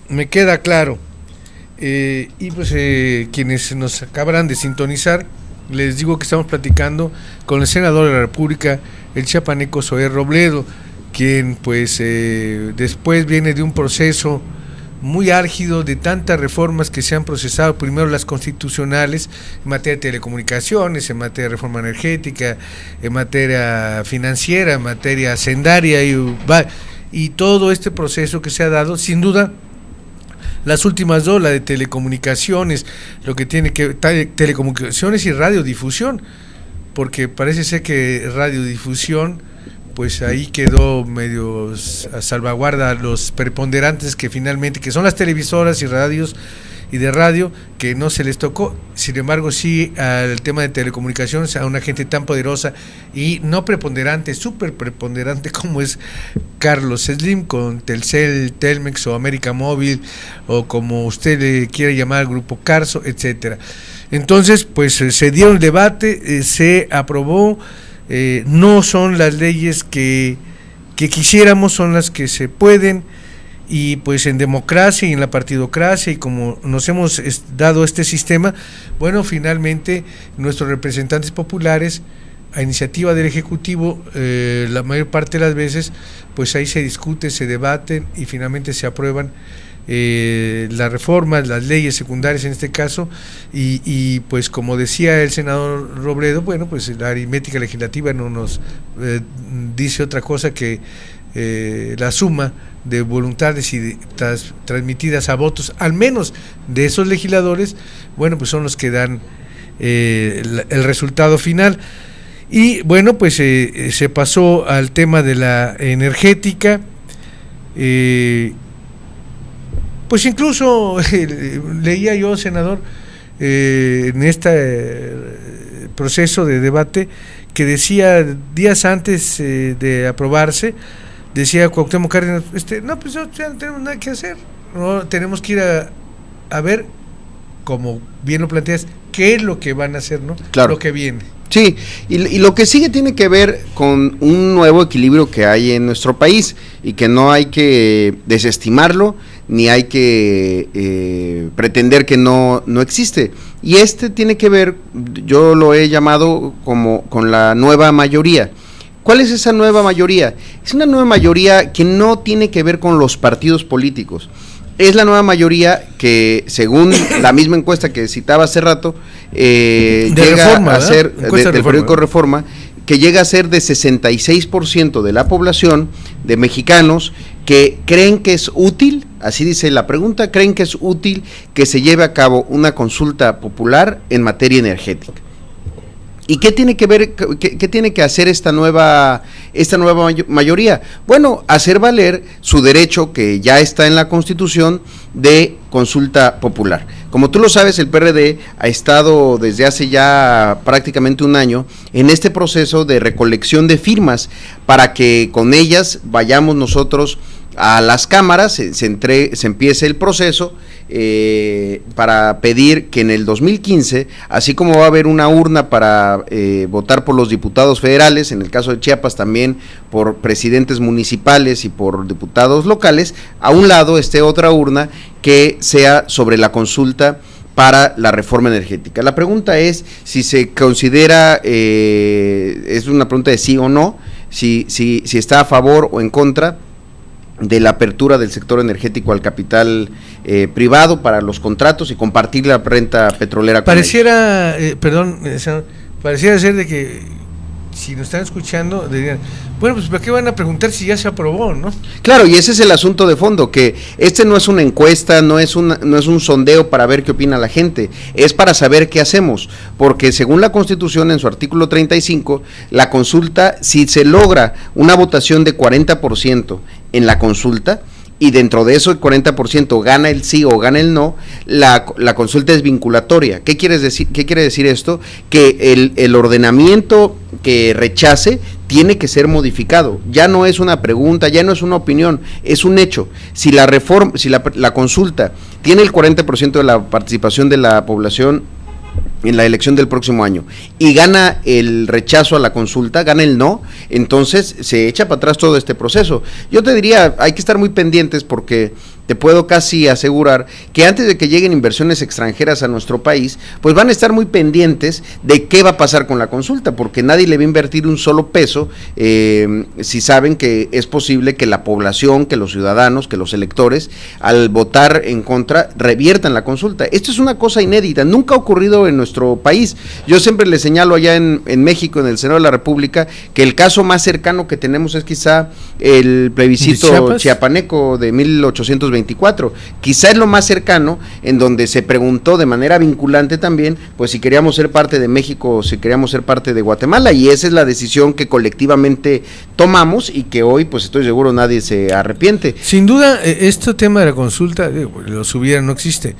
Me queda claro. Y pues quienes nos acabarán de sintonizar, les digo que estamos platicando con el senador de la República, el chiapaneco Zoé Robledo, quien pues después viene de un proceso muy álgido de tantas reformas que se han procesado, primero las constitucionales en materia de telecomunicaciones, en materia de reforma energética, en materia financiera, en materia hacendaria y todo este proceso que se ha dado, sin duda. Las últimas dos, la de telecomunicaciones, lo que tiene que telecomunicaciones y radiodifusión, porque parece ser que radiodifusión, pues ahí quedó medio a salvaguarda los preponderantes que finalmente, que son las televisoras y radios y de radio, que no se les tocó. Sin embargo, sí al tema de telecomunicaciones, a una gente tan poderosa y no preponderante, súper preponderante como es Carlos Slim con Telcel, Telmex o América Móvil, o como usted le quiera llamar, Grupo Carso, etcétera. Entonces, pues se dio el debate, se aprobó. No son las leyes que quisiéramos, son las que se pueden, y pues en democracia y en la partidocracia y como nos hemos dado este sistema, bueno, finalmente nuestros representantes populares, a iniciativa del Ejecutivo, la mayor parte de las veces, pues ahí se discute, se debaten y finalmente se aprueban las reformas, las leyes secundarias en este caso, y pues como decía el senador Robledo, bueno, pues la aritmética legislativa no nos dice otra cosa que la suma de voluntades y transmitidas a votos, al menos de esos legisladores, bueno, pues son los que dan el resultado final. Y bueno, pues se pasó al tema de la energética, pues incluso leía yo, senador, en este proceso de debate, que decía días antes de aprobarse, decía Cuauhtémoc Cárdenas, no, pues ya no tenemos nada que hacer, no tenemos que ir a ver, como bien lo planteas, qué es lo que van a hacer, ¿no? Claro. Lo que viene. Sí, y lo que sigue tiene que ver con un nuevo equilibrio que hay en nuestro país y que no hay que desestimarlo, ni hay que pretender que no existe. Y tiene que ver, yo lo he llamado como con la nueva mayoría. ¿Cuál es esa nueva mayoría? Es una nueva mayoría que no tiene que ver con los partidos políticos. Es la nueva mayoría que, según la misma encuesta que citaba hace rato, llega Reforma, a ser, del periódico Reforma, que llega a ser de 66% de la población de mexicanos que creen que es útil, así dice la pregunta, creen que es útil que se lleve a cabo una consulta popular en materia energética. ¿Y qué tiene que ver, qué tiene que hacer esta nueva mayoría? Bueno, hacer valer su derecho, que ya está en la Constitución, de consulta popular. Como tú lo sabes, el PRD ha estado desde hace ya prácticamente un año en este proceso de recolección de firmas para que con ellas vayamos nosotros a las cámaras, se empiece el proceso para pedir que en el 2015, así como va a haber una urna para votar por los diputados federales, en el caso de Chiapas también por presidentes municipales y por diputados locales, a un lado esté otra urna que sea sobre la consulta para la reforma energética. La pregunta es si se considera, es una pregunta de sí o no, si está a favor o en contra de la apertura del sector energético al capital privado para los contratos y compartir la renta petrolera con pareciera, pareciera ser de que si nos están escuchando, dirían, bueno, pues ¿para qué van a preguntar si ya se aprobó, no? Claro, y ese es el asunto de fondo, que no es una encuesta, no es un sondeo para ver qué opina la gente, es para saber qué hacemos, porque según la Constitución, en su artículo 35, la consulta, si se logra una votación de 40% en la consulta, y dentro de eso el 40% gana el sí o gana el no, la consulta es vinculatoria. ¿Qué quiere decir esto? Que el ordenamiento que rechace tiene que ser modificado. Ya no es una pregunta, ya no es una opinión, es un hecho. Si la consulta tiene el 40% de la participación de la población en la elección del próximo año y gana el rechazo a la consulta, gana el no, entonces se echa para atrás todo este proceso. Yo te diría, hay que estar muy pendientes porque te puedo casi asegurar que antes de que lleguen inversiones extranjeras a nuestro país, pues van a estar muy pendientes de qué va a pasar con la consulta, porque nadie le va a invertir un solo peso si saben que es posible que la población, que los ciudadanos, que los electores, al votar en contra, reviertan la consulta. Esto es una cosa inédita, nunca ha ocurrido en nuestro país. Yo siempre le señalo allá en México, en el Senado de la República, que el caso más cercano que tenemos es quizá el plebiscito chiapaneco de 1824, quizá es lo más cercano en donde se preguntó de manera vinculante también, pues si queríamos ser parte de México o si queríamos ser parte de Guatemala, y esa es la decisión que colectivamente tomamos y que hoy pues estoy seguro nadie se arrepiente. Sin duda, este tema de la consulta, lo subiera, no existe.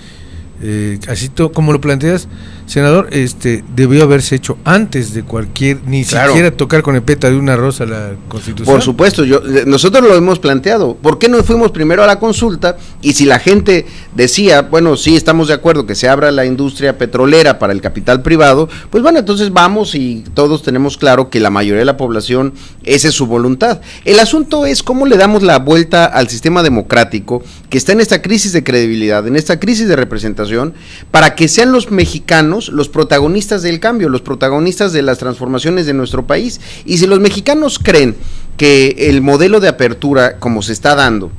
Así como lo planteas, senador, debió haberse hecho antes de siquiera tocar con el peta de una rosa la Constitución. Por supuesto, nosotros lo hemos planteado. ¿Por qué no fuimos primero a la consulta? Y si la gente decía, bueno, sí, estamos de acuerdo que se abra la industria petrolera para el capital privado, pues bueno, entonces vamos y todos tenemos claro que la mayoría de la población, esa es su voluntad. El asunto es cómo le damos la vuelta al sistema democrático que está en esta crisis de credibilidad, en esta crisis de representación, para que sean los mexicanos los protagonistas del cambio, los protagonistas de las transformaciones de nuestro país. Y si los mexicanos creen que el modelo de apertura como se está dando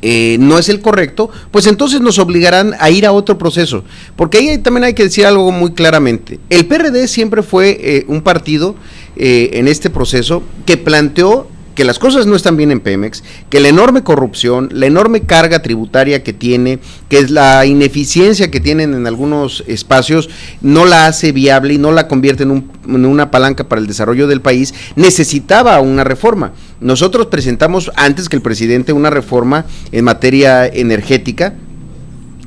no es el correcto, pues entonces nos obligarán a ir a otro proceso, porque ahí también hay que decir algo muy claramente. El PRD siempre fue un partido en este proceso que planteó que las cosas no están bien en Pemex, que la enorme corrupción, la enorme carga tributaria que tiene, que es la ineficiencia que tienen en algunos espacios, no la hace viable y no la convierte en una palanca para el desarrollo del país, necesitaba una reforma. Nosotros presentamos antes que el presidente una reforma en materia energética,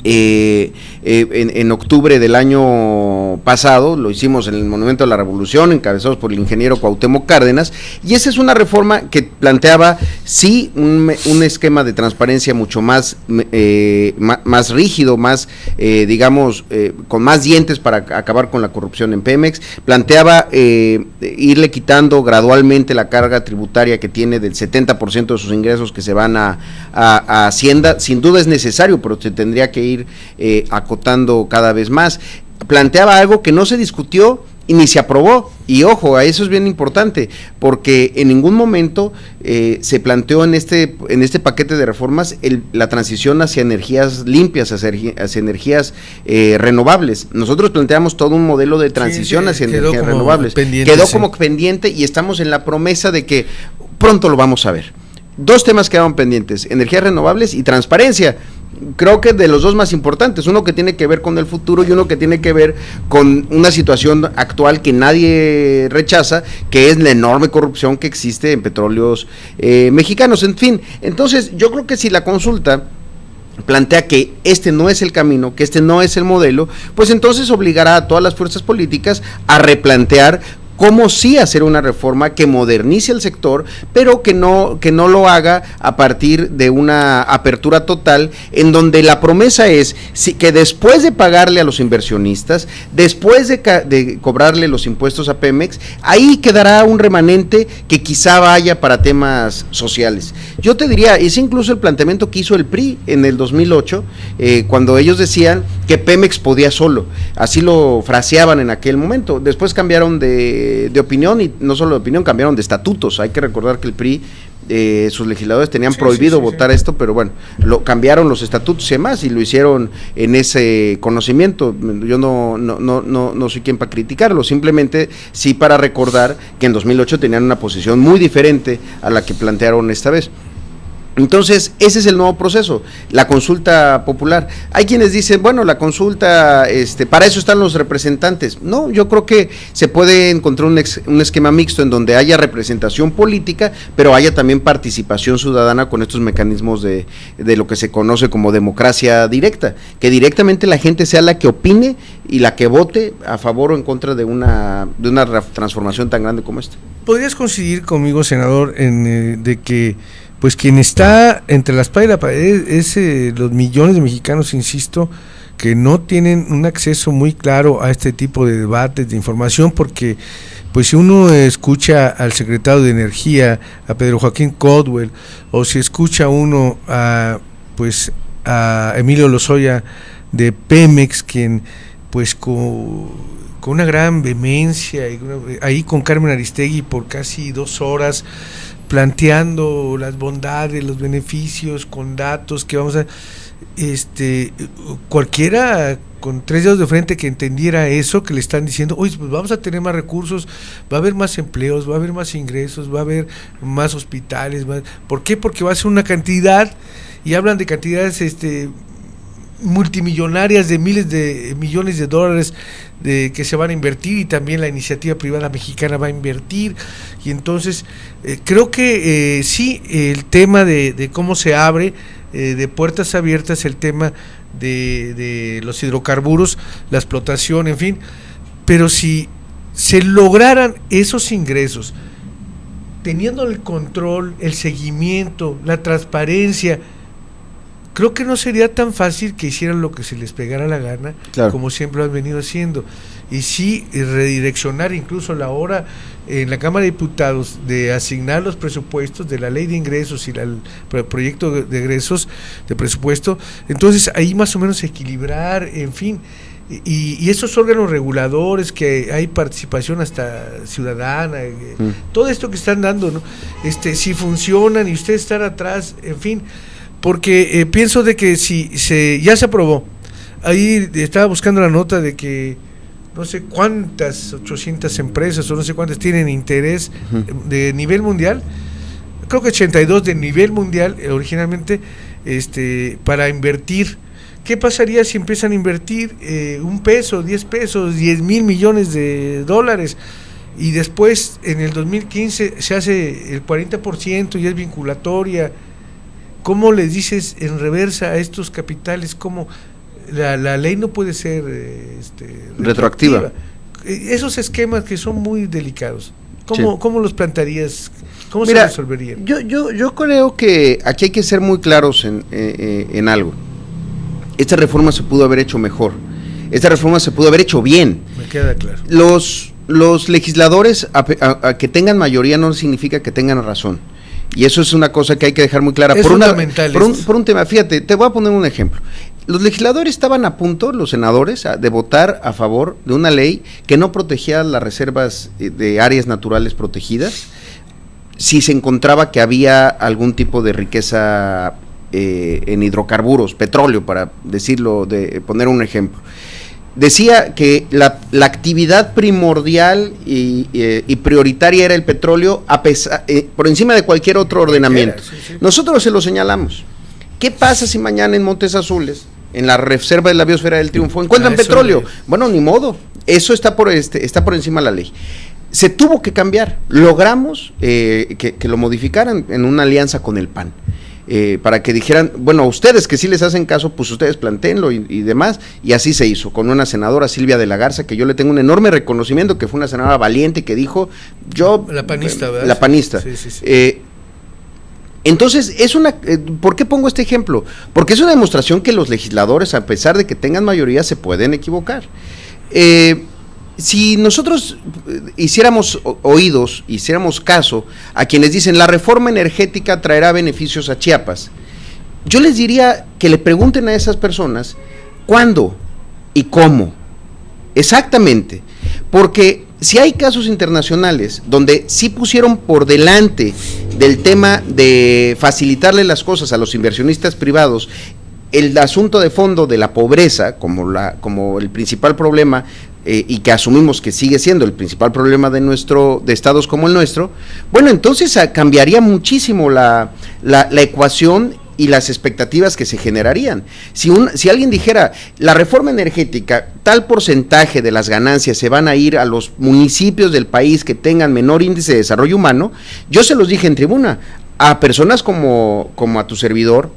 en octubre del año pasado, lo hicimos en el Monumento a la Revolución, encabezados por el ingeniero Cuauhtémoc Cárdenas, y esa es una reforma que planteaba, sí, un esquema de transparencia mucho más rígido, más, con más dientes para acabar con la corrupción en Pemex, planteaba irle quitando gradualmente la carga tributaria que tiene del 70% de sus ingresos que se van a Hacienda. Sin duda es necesario, pero se tendría que ir acotando cada vez más. Planteaba algo que no se discutió y ni se aprobó, y ojo, a eso es bien importante, porque en ningún momento se planteó en este paquete de reformas la transición hacia energías limpias, hacia energías renovables. Nosotros planteamos todo un modelo de transición hacia energías renovables. Quedó como pendiente y estamos en la promesa de que pronto lo vamos a ver. Dos temas quedaban pendientes: energías renovables y transparencia. Creo que de los dos más importantes, uno que tiene que ver con el futuro y uno que tiene que ver con una situación actual que nadie rechaza, que es la enorme corrupción que existe en petróleos mexicanos. En fin, entonces yo creo que si la consulta plantea que este no es el camino, que este no es el modelo, pues entonces obligará a todas las fuerzas políticas a replantear cómo sí hacer una reforma que modernice el sector, pero que no lo haga a partir de una apertura total, en donde la promesa es que después de pagarle a los inversionistas, después de cobrarle los impuestos a Pemex, ahí quedará un remanente que quizá vaya para temas sociales. Yo te diría, es incluso el planteamiento que hizo el PRI en el 2008, cuando ellos decían que Pemex podía solo, así lo fraseaban en aquel momento. Después cambiaron de opinión, y no solo de opinión, cambiaron de estatutos. Hay que recordar que el PRI sus legisladores tenían prohibido votar esto, pero bueno, lo cambiaron los estatutos y demás, y lo hicieron en ese conocimiento. Yo no soy quien para criticarlo, simplemente sí para recordar que en 2008 tenían una posición muy diferente a la que plantearon esta vez. Entonces, ese es el nuevo proceso, la consulta popular. Hay quienes dicen, bueno, la consulta, para eso están los representantes. No, yo creo que se puede encontrar un esquema mixto en donde haya representación política, pero haya también participación ciudadana con estos mecanismos de lo que se conoce como democracia directa, que directamente la gente sea la que opine y la que vote a favor o en contra de una transformación tan grande como esta. ¿Podrías coincidir conmigo, senador, de que pues quien está entre la espada y la pared es los millones de mexicanos, insisto, que no tienen un acceso muy claro a este tipo de debates, de información? Porque pues si uno escucha al secretario de Energía, a Pedro Joaquín Caldwell, o si escucha uno a Emilio Lozoya de Pemex, quien pues con una gran vehemencia, ahí con Carmen Aristegui por casi 2 horas, planteando las bondades, los beneficios, con datos que vamos a... cualquiera con 3 dedos de frente que entendiera eso que le están diciendo, oye, pues vamos a tener más recursos, va a haber más empleos, va a haber más ingresos, va a haber más hospitales, ¿por qué? Porque va a ser una cantidad, y hablan de cantidades multimillonarias, de miles de millones de dólares que se van a invertir, y también la iniciativa privada mexicana va a invertir, y entonces creo que sí, el tema de cómo se abre de puertas abiertas, el tema de los hidrocarburos, la explotación, en fin, pero si se lograran esos ingresos, teniendo el control, el seguimiento, la transparencia, creo que no sería tan fácil que hicieran lo que se les pegara la gana, claro, como siempre lo han venido haciendo, y sí redireccionar incluso la hora en la Cámara de Diputados de asignar los presupuestos de la ley de ingresos y el proyecto de egresos de presupuesto, entonces ahí más o menos equilibrar, en fin, y esos órganos reguladores que hay participación hasta ciudadana, todo esto que están dando, ¿no? Si funcionan y ustedes están atrás, en fin, porque pienso de que si ya se aprobó, ahí estaba buscando la nota de que no sé cuántas, 800 empresas o no sé cuántas tienen interés de nivel mundial, creo que 82 de nivel mundial originalmente, para invertir. ¿Qué pasaría si empiezan a invertir $1, $10, 10,000 millones de dólares? Y después en el 2015 se hace el 40% y es vinculatoria. ¿Cómo les dices en reversa a estos capitales? ¿Cómo la ley no puede ser retroactiva? Esos esquemas que son muy delicados, ¿cómo los plantearías? ¿Cómo se resolverían? Yo creo que aquí hay que ser muy claros en algo. Esta reforma se pudo haber hecho mejor. Esta reforma se pudo haber hecho bien. Me queda claro. Los legisladores, a que tengan mayoría no significa que tengan razón. Y eso es una cosa que hay que dejar muy clara. Por un tema, fíjate, te voy a poner un ejemplo. Los legisladores estaban a punto, los senadores, de votar a favor de una ley que no protegía las reservas de áreas naturales protegidas si se encontraba que había algún tipo de riqueza en hidrocarburos, petróleo, para decirlo, poner un ejemplo. Decía que la actividad primordial y prioritaria era el petróleo, por encima de cualquier otro ordenamiento. Sí. Nosotros se lo señalamos. ¿Qué pasa si mañana en Montes Azules, en la reserva de la biosfera del Triunfo, encuentran petróleo? Bueno, ni modo, eso está por encima de la ley. Se tuvo que cambiar, logramos que lo modificaran en una alianza con el PAN. Para que dijeran, bueno, a ustedes que sí les hacen caso, pues ustedes plantéenlo y demás, y así se hizo, con una senadora, Silvia de la Garza, que yo le tengo un enorme reconocimiento, que fue una senadora valiente, que dijo, la panista, ¿verdad? La panista. Sí. Entonces, ¿por qué pongo este ejemplo? Porque es una demostración que los legisladores, a pesar de que tengan mayoría, se pueden equivocar. Si nosotros hiciéramos oídos, hiciéramos caso a quienes dicen la reforma energética traerá beneficios a Chiapas, yo les diría que le pregunten a esas personas cuándo y cómo, exactamente, porque si hay casos internacionales donde sí pusieron por delante del tema de facilitarle las cosas a los inversionistas privados, el asunto de fondo de la pobreza como el principal problema, y que asumimos que sigue siendo el principal problema de estados como el nuestro, bueno, entonces cambiaría muchísimo la ecuación y las expectativas que se generarían. Si alguien dijera, la reforma energética, tal porcentaje de las ganancias se van a ir a los municipios del país que tengan menor índice de desarrollo humano, yo se los dije en tribuna, a personas como a tu servidor,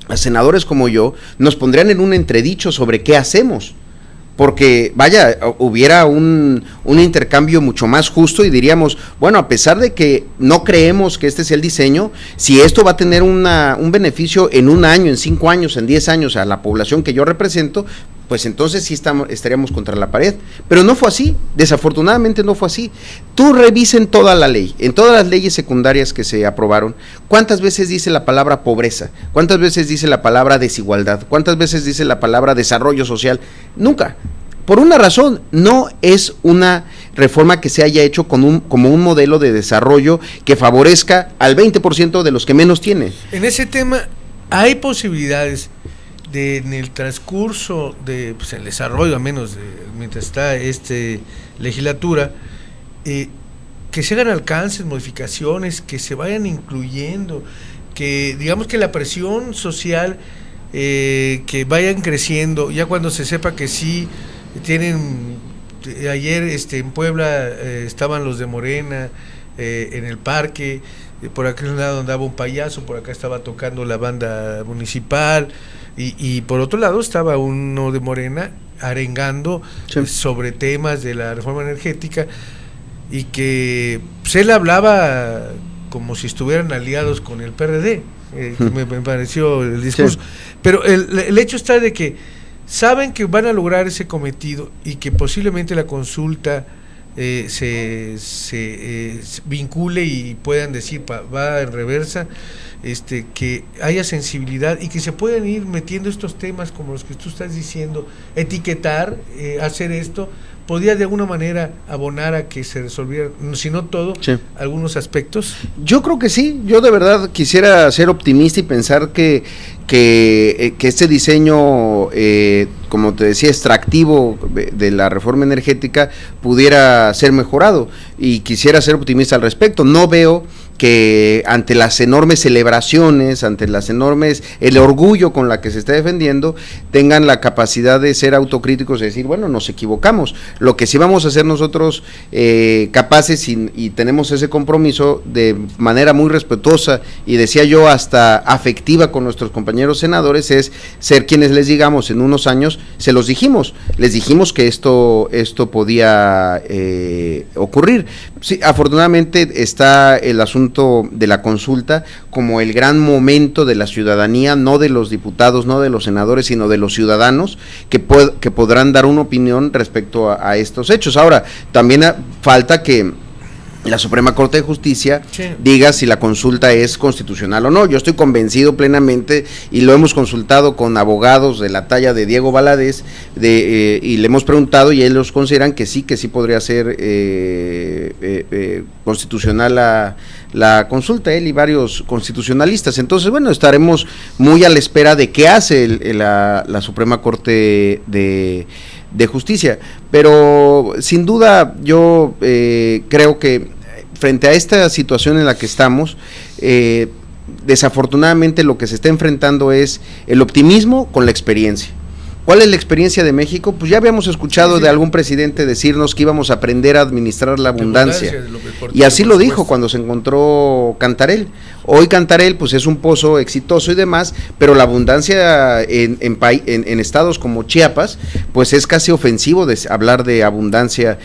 a senadores como yo, nos pondrían en un entredicho sobre qué hacemos, porque vaya, hubiera un intercambio mucho más justo y diríamos, bueno, a pesar de que no creemos que este sea el diseño, si esto va a tener un beneficio en un año, en 5 años, en 10 años a la población que yo represento, pues entonces sí estaríamos contra la pared. Pero no fue así, desafortunadamente no fue así. Tú revisen toda la ley, en todas las leyes secundarias que se aprobaron, ¿cuántas veces dice la palabra pobreza? ¿Cuántas veces dice la palabra desigualdad? ¿Cuántas veces dice la palabra desarrollo social? Nunca. Por una razón, no es una reforma que se haya hecho como un modelo de desarrollo que favorezca al 20% de los que menos tienen. En ese tema hay posibilidades en el transcurso de el desarrollo, al menos mientras está legislatura, que se hagan alcances, modificaciones, que se vayan incluyendo, que digamos que la presión social que vayan creciendo, ya cuando se sepa que sí tienen, ayer en Puebla estaban los de Morena en el parque, por aquel lado andaba un payaso, por acá estaba tocando la banda municipal, y por otro lado estaba uno de Morena arengando sobre temas de la reforma energética, y que él hablaba como si estuvieran aliados con el PRD, me pareció el discurso, pero el hecho está de que saben que van a lograr ese cometido y que posiblemente la consulta se vincule y puedan decir va en reversa, que haya sensibilidad y que se puedan ir metiendo estos temas como los que tú estás diciendo, etiquetar, hacer esto, podría de alguna manera abonar a que se resolviera, si no todo, algunos aspectos. Yo creo que sí, yo de verdad quisiera ser optimista y pensar que este diseño, como te decía, extractivo de la reforma energética pudiera ser mejorado, y quisiera ser optimista al respecto. No veo que ante las enormes celebraciones, ante el orgullo con la que se está defendiendo, tengan la capacidad de ser autocríticos y decir, bueno, nos equivocamos. Lo que sí vamos a hacer nosotros capaces y tenemos ese compromiso de manera muy respetuosa, y decía yo hasta afectiva con nuestros compañeros senadores, es ser quienes les digamos en unos años, les dijimos que esto podía ocurrir. Sí, afortunadamente está el asunto de la consulta como el gran momento de la ciudadanía, no de los diputados, no de los senadores, sino de los ciudadanos que podrán dar una opinión respecto a estos hechos. Ahora, también falta que la Suprema Corte de Justicia diga si la consulta es constitucional o no. Yo estoy convencido plenamente, y lo hemos consultado con abogados de la talla de Diego Valadez, y le hemos preguntado, y ellos consideran que sí podría ser constitucional la consulta, él y varios constitucionalistas. Entonces, bueno, estaremos muy a la espera de qué hace la Suprema Corte de Justicia, pero sin duda yo creo que frente a esta situación en la que estamos, desafortunadamente lo que se está enfrentando es el optimismo con la experiencia. ¿Cuál es la experiencia de México? Pues ya habíamos escuchado de algún presidente decirnos que íbamos a aprender a administrar la abundancia, y así lo dijo cuando se encontró Cantarell. Hoy Cantarell pues es un pozo exitoso y demás, pero la abundancia en estados como Chiapas, pues es casi ofensivo hablar de abundancia,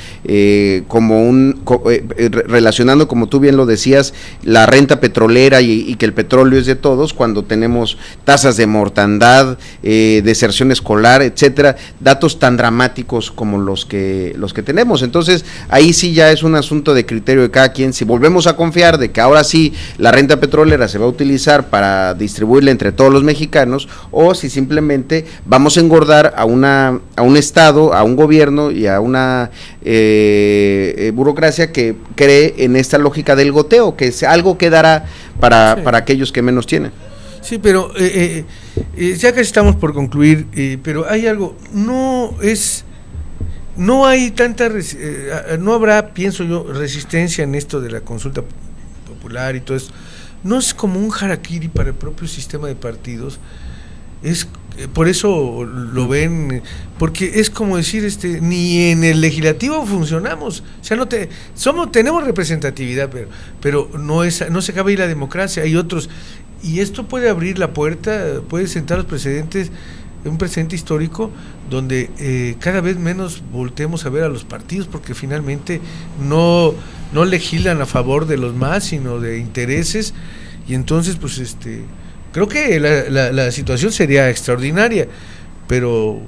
relacionando, como tú bien lo decías, la renta petrolera y que el petróleo es de todos, cuando tenemos tasas de mortandad, deserción escolar, mejorar, etcétera, datos tan dramáticos como los que tenemos. Entonces, ahí sí ya es un asunto de criterio de cada quien. Si volvemos a confiar de que ahora sí la renta petrolera se va a utilizar para distribuirla entre todos los mexicanos, o si simplemente vamos a engordar a un estado, a un gobierno y a una burocracia que cree en esta lógica del goteo, que es algo que dará para aquellos que menos tienen. Sí, pero ya casi estamos por concluir, pero hay algo, no hay tanta, no habrá, pienso yo, resistencia en esto de la consulta popular y todo esto. No es como un harakiri para el propio sistema de partidos, es por eso lo ven, porque es como decir, ni en el legislativo funcionamos, o sea, tenemos representatividad, pero no se acaba ahí la democracia, hay otros, y esto puede abrir la puerta, puede sentar los precedentes, un precedente histórico donde cada vez menos volteemos a ver a los partidos, porque finalmente no legislan a favor de los más, sino de intereses, y entonces pues creo que la situación sería extraordinaria, pero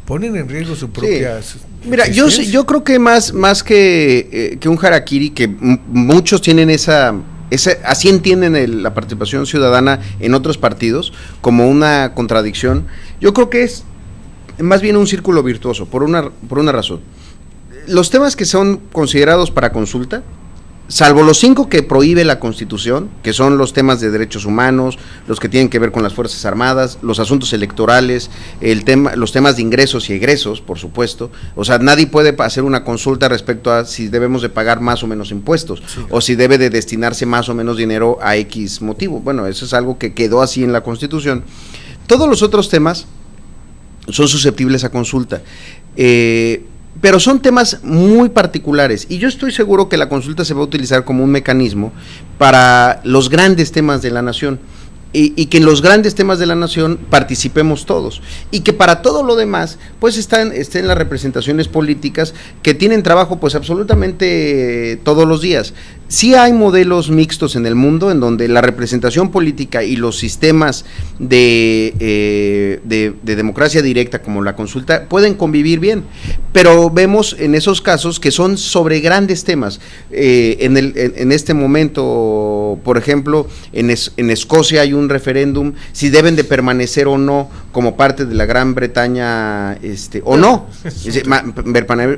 ponen en riesgo su propia... Sí. Mira, yo creo que más que un harakiri, que muchos tienen así entienden la participación ciudadana en otros partidos, como una contradicción. Yo creo que es más bien un círculo virtuoso, por una razón. Los temas que son considerados para consulta, salvo los 5 que prohíbe la Constitución, que son los temas de derechos humanos, los que tienen que ver con las Fuerzas Armadas, los asuntos electorales, los temas de ingresos y egresos, por supuesto. O sea, nadie puede hacer una consulta respecto a si debemos de pagar más o menos impuestos, sí, o si debe de destinarse más o menos dinero a X motivo. Bueno, eso es algo que quedó así en la Constitución. Todos los otros temas son susceptibles a consulta. Pero son temas muy particulares, y yo estoy seguro que la consulta se va a utilizar como un mecanismo para los grandes temas de la nación, y que en los grandes temas de la nación participemos todos, y que para todo lo demás pues estén las representaciones políticas que tienen trabajo pues absolutamente todos los días. Sí hay modelos mixtos en el mundo en donde la representación política y los sistemas de democracia directa como la consulta pueden convivir bien, pero vemos en esos casos que son sobre grandes temas. En este momento, por ejemplo, en Escocia hay un referéndum si deben de permanecer o no como parte de la Gran Bretaña, o no,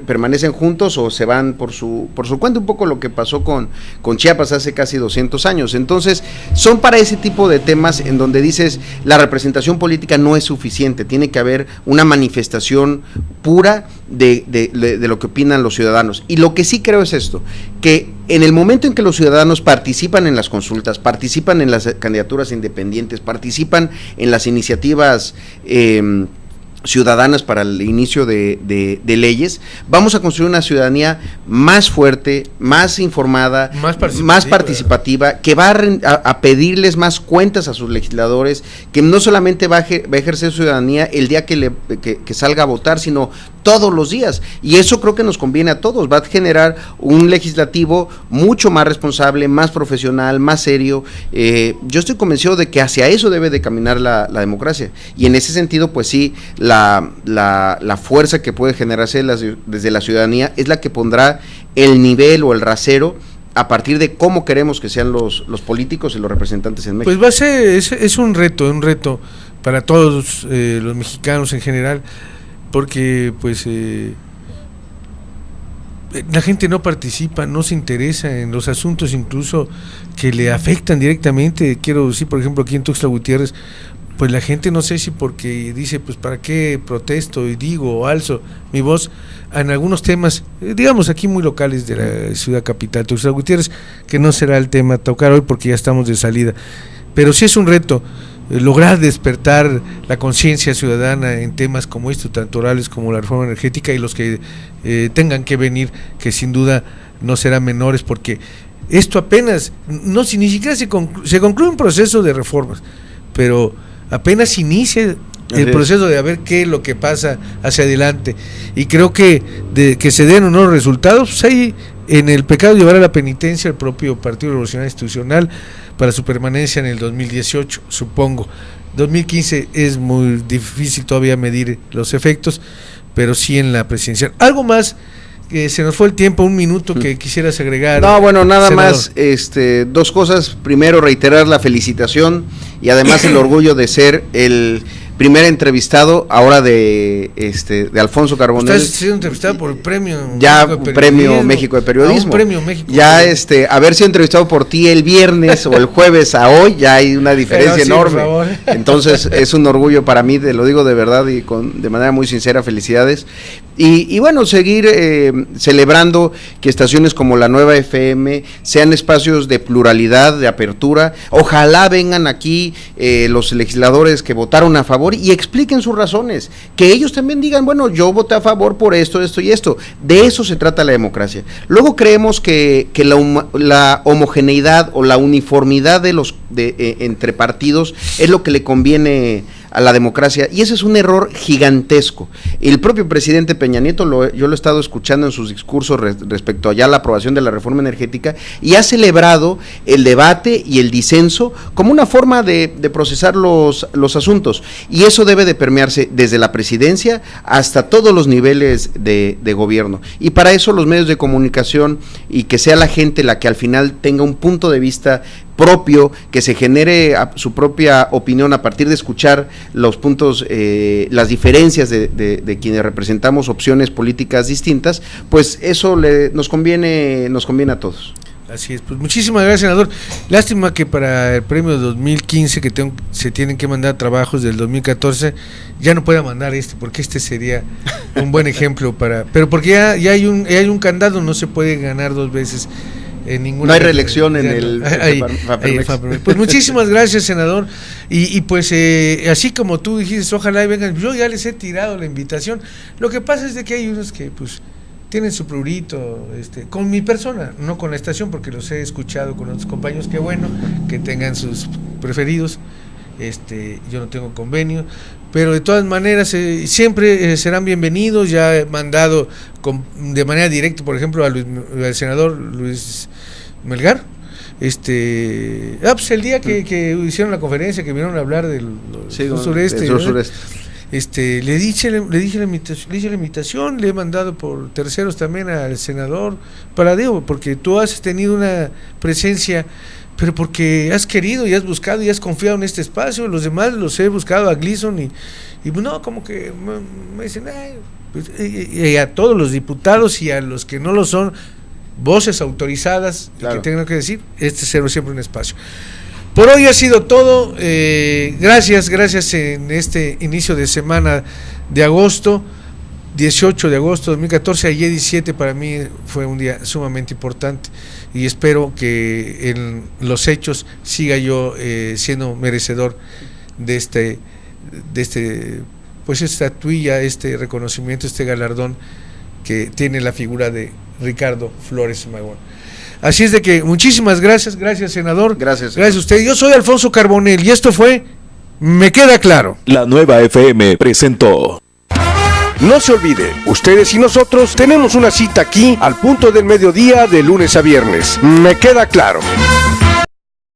permanecen juntos o se van por su cuenta, un poco lo que pasó con Chiapas hace casi 200 años. Entonces, son para ese tipo de temas en donde dices, la representación política no es suficiente, tiene que haber una manifestación pura de lo que opinan los ciudadanos. Y lo que sí creo es esto, que en el momento en que los ciudadanos participan en las consultas, participan en las candidaturas independientes, participan en las iniciativas ciudadanas para el inicio de leyes, vamos a construir una ciudadanía más fuerte, más informada, más participativa, que va a pedirles más cuentas a sus legisladores, que no solamente va a ejercer ciudadanía el día que salga a votar, sino todos los días, y eso creo que nos conviene a todos. Va a generar un legislativo mucho más responsable, más profesional, más serio. Yo estoy convencido de que hacia eso debe de caminar la democracia, y en ese sentido pues sí, la fuerza que puede generarse desde la ciudadanía es la que pondrá el nivel o el rasero a partir de cómo queremos que sean los políticos y los representantes en México. Pues va a ser, es un reto para todos los mexicanos en general, porque pues la gente no participa, no se interesa en los asuntos incluso que le afectan directamente. Quiero decir, por ejemplo, aquí en Tuxtla Gutiérrez, pues la gente, no sé si porque dice, pues para qué protesto y digo o alzo mi voz en algunos temas, digamos aquí muy locales de la ciudad capital, Tuxtla Gutiérrez, que no será el tema a tocar hoy porque ya estamos de salida, pero sí es un reto lograr despertar la conciencia ciudadana en temas como estos, tanto orales como la reforma energética, y los que tengan que venir, que sin duda no serán menores, porque esto apenas, ni siquiera se concluye un proceso de reformas, pero apenas inicia el proceso de a ver qué es lo que pasa hacia adelante, y creo que que se den o no los resultados, pues ahí en el pecado llevará la penitencia el propio Partido Revolucionario Institucional para su permanencia en el 2018, supongo. 2015 es muy difícil todavía medir los efectos, pero sí en la presidencial. ¿Algo más? Que se nos fue el tiempo, un minuto que quisieras agregar. No, bueno, nada senador. más, dos cosas. Primero, reiterar la felicitación y además el orgullo de ser el primer entrevistado ahora de Alfonso Carbonell. Estás siendo entrevistado por el premio ya México de premio México de Periodismo. Un premio México. Ya haber sido entrevistado por ti el viernes o el jueves a hoy, ya hay una diferencia enorme. Entonces es un orgullo para mí, te lo digo de verdad y de manera muy sincera, felicidades. Y bueno, seguir celebrando que estaciones como la Nueva FM sean espacios de pluralidad, de apertura. Ojalá vengan aquí los legisladores que votaron a favor y expliquen sus razones, que ellos también digan, bueno, yo voté a favor por esto, esto y esto. De eso se trata la democracia. Luego creemos que la homogeneidad o la uniformidad entre partidos es lo que le conviene a la democracia, y ese es un error gigantesco. El propio presidente Peña Nieto, yo lo he estado escuchando en sus discursos respecto a ya la aprobación de la reforma energética, y ha celebrado el debate y el disenso como una forma de procesar los asuntos, y eso debe de permearse desde la presidencia hasta todos los niveles de gobierno, y para eso los medios de comunicación, y que sea la gente la que al final tenga un punto de vista propio, que se genere su propia opinión a partir de escuchar los puntos, las diferencias de quienes representamos opciones políticas distintas, pues eso nos conviene a todos. Así es, pues muchísimas gracias, senador. Lástima que para el premio 2015 se tienen que mandar trabajos del 2014, ya no pueda mandar porque este sería un buen ejemplo pero porque ya hay un candado, no se puede ganar dos veces. No hay reelección en el Pues muchísimas gracias, senador, y pues así como tú dijiste, ojalá y vengan. Yo ya les he tirado la invitación. Lo que pasa es de que hay unos que pues tienen su prurito con mi persona, no con la estación, porque los he escuchado con otros compañeros. Qué bueno que tengan sus preferidos. Yo no tengo convenio, pero de todas maneras siempre serán bienvenidos. Ya he mandado de manera directa, por ejemplo, al senador Luis Melgar, pues el día que hicieron la conferencia, que vinieron a hablar del sureste, le dije la invitación, le he mandado por terceros también al senador porque tú has tenido una presencia, pero porque has querido y has buscado y has confiado en este espacio. Los demás los he buscado, a Gleason y no, como que me dicen, y a todos los diputados y a los que no lo son, voces autorizadas, claro, que tengan que decir, será siempre un espacio. Por hoy ha sido todo. Gracias en este inicio de semana de agosto, 18 de agosto de 2014, ayer 17 para mí fue un día sumamente importante, y espero que en los hechos siga yo siendo merecedor de pues esta estatuilla, reconocimiento, galardón que tiene la figura de Ricardo Flores Magón. Así es de que muchísimas gracias, senador. Gracias a usted. Yo soy Alfonso Carbonell y esto fue Me Queda Claro. La Nueva FM presentó. No se olvide, ustedes y nosotros tenemos una cita aquí al punto del mediodía de lunes a viernes. Me Queda Claro.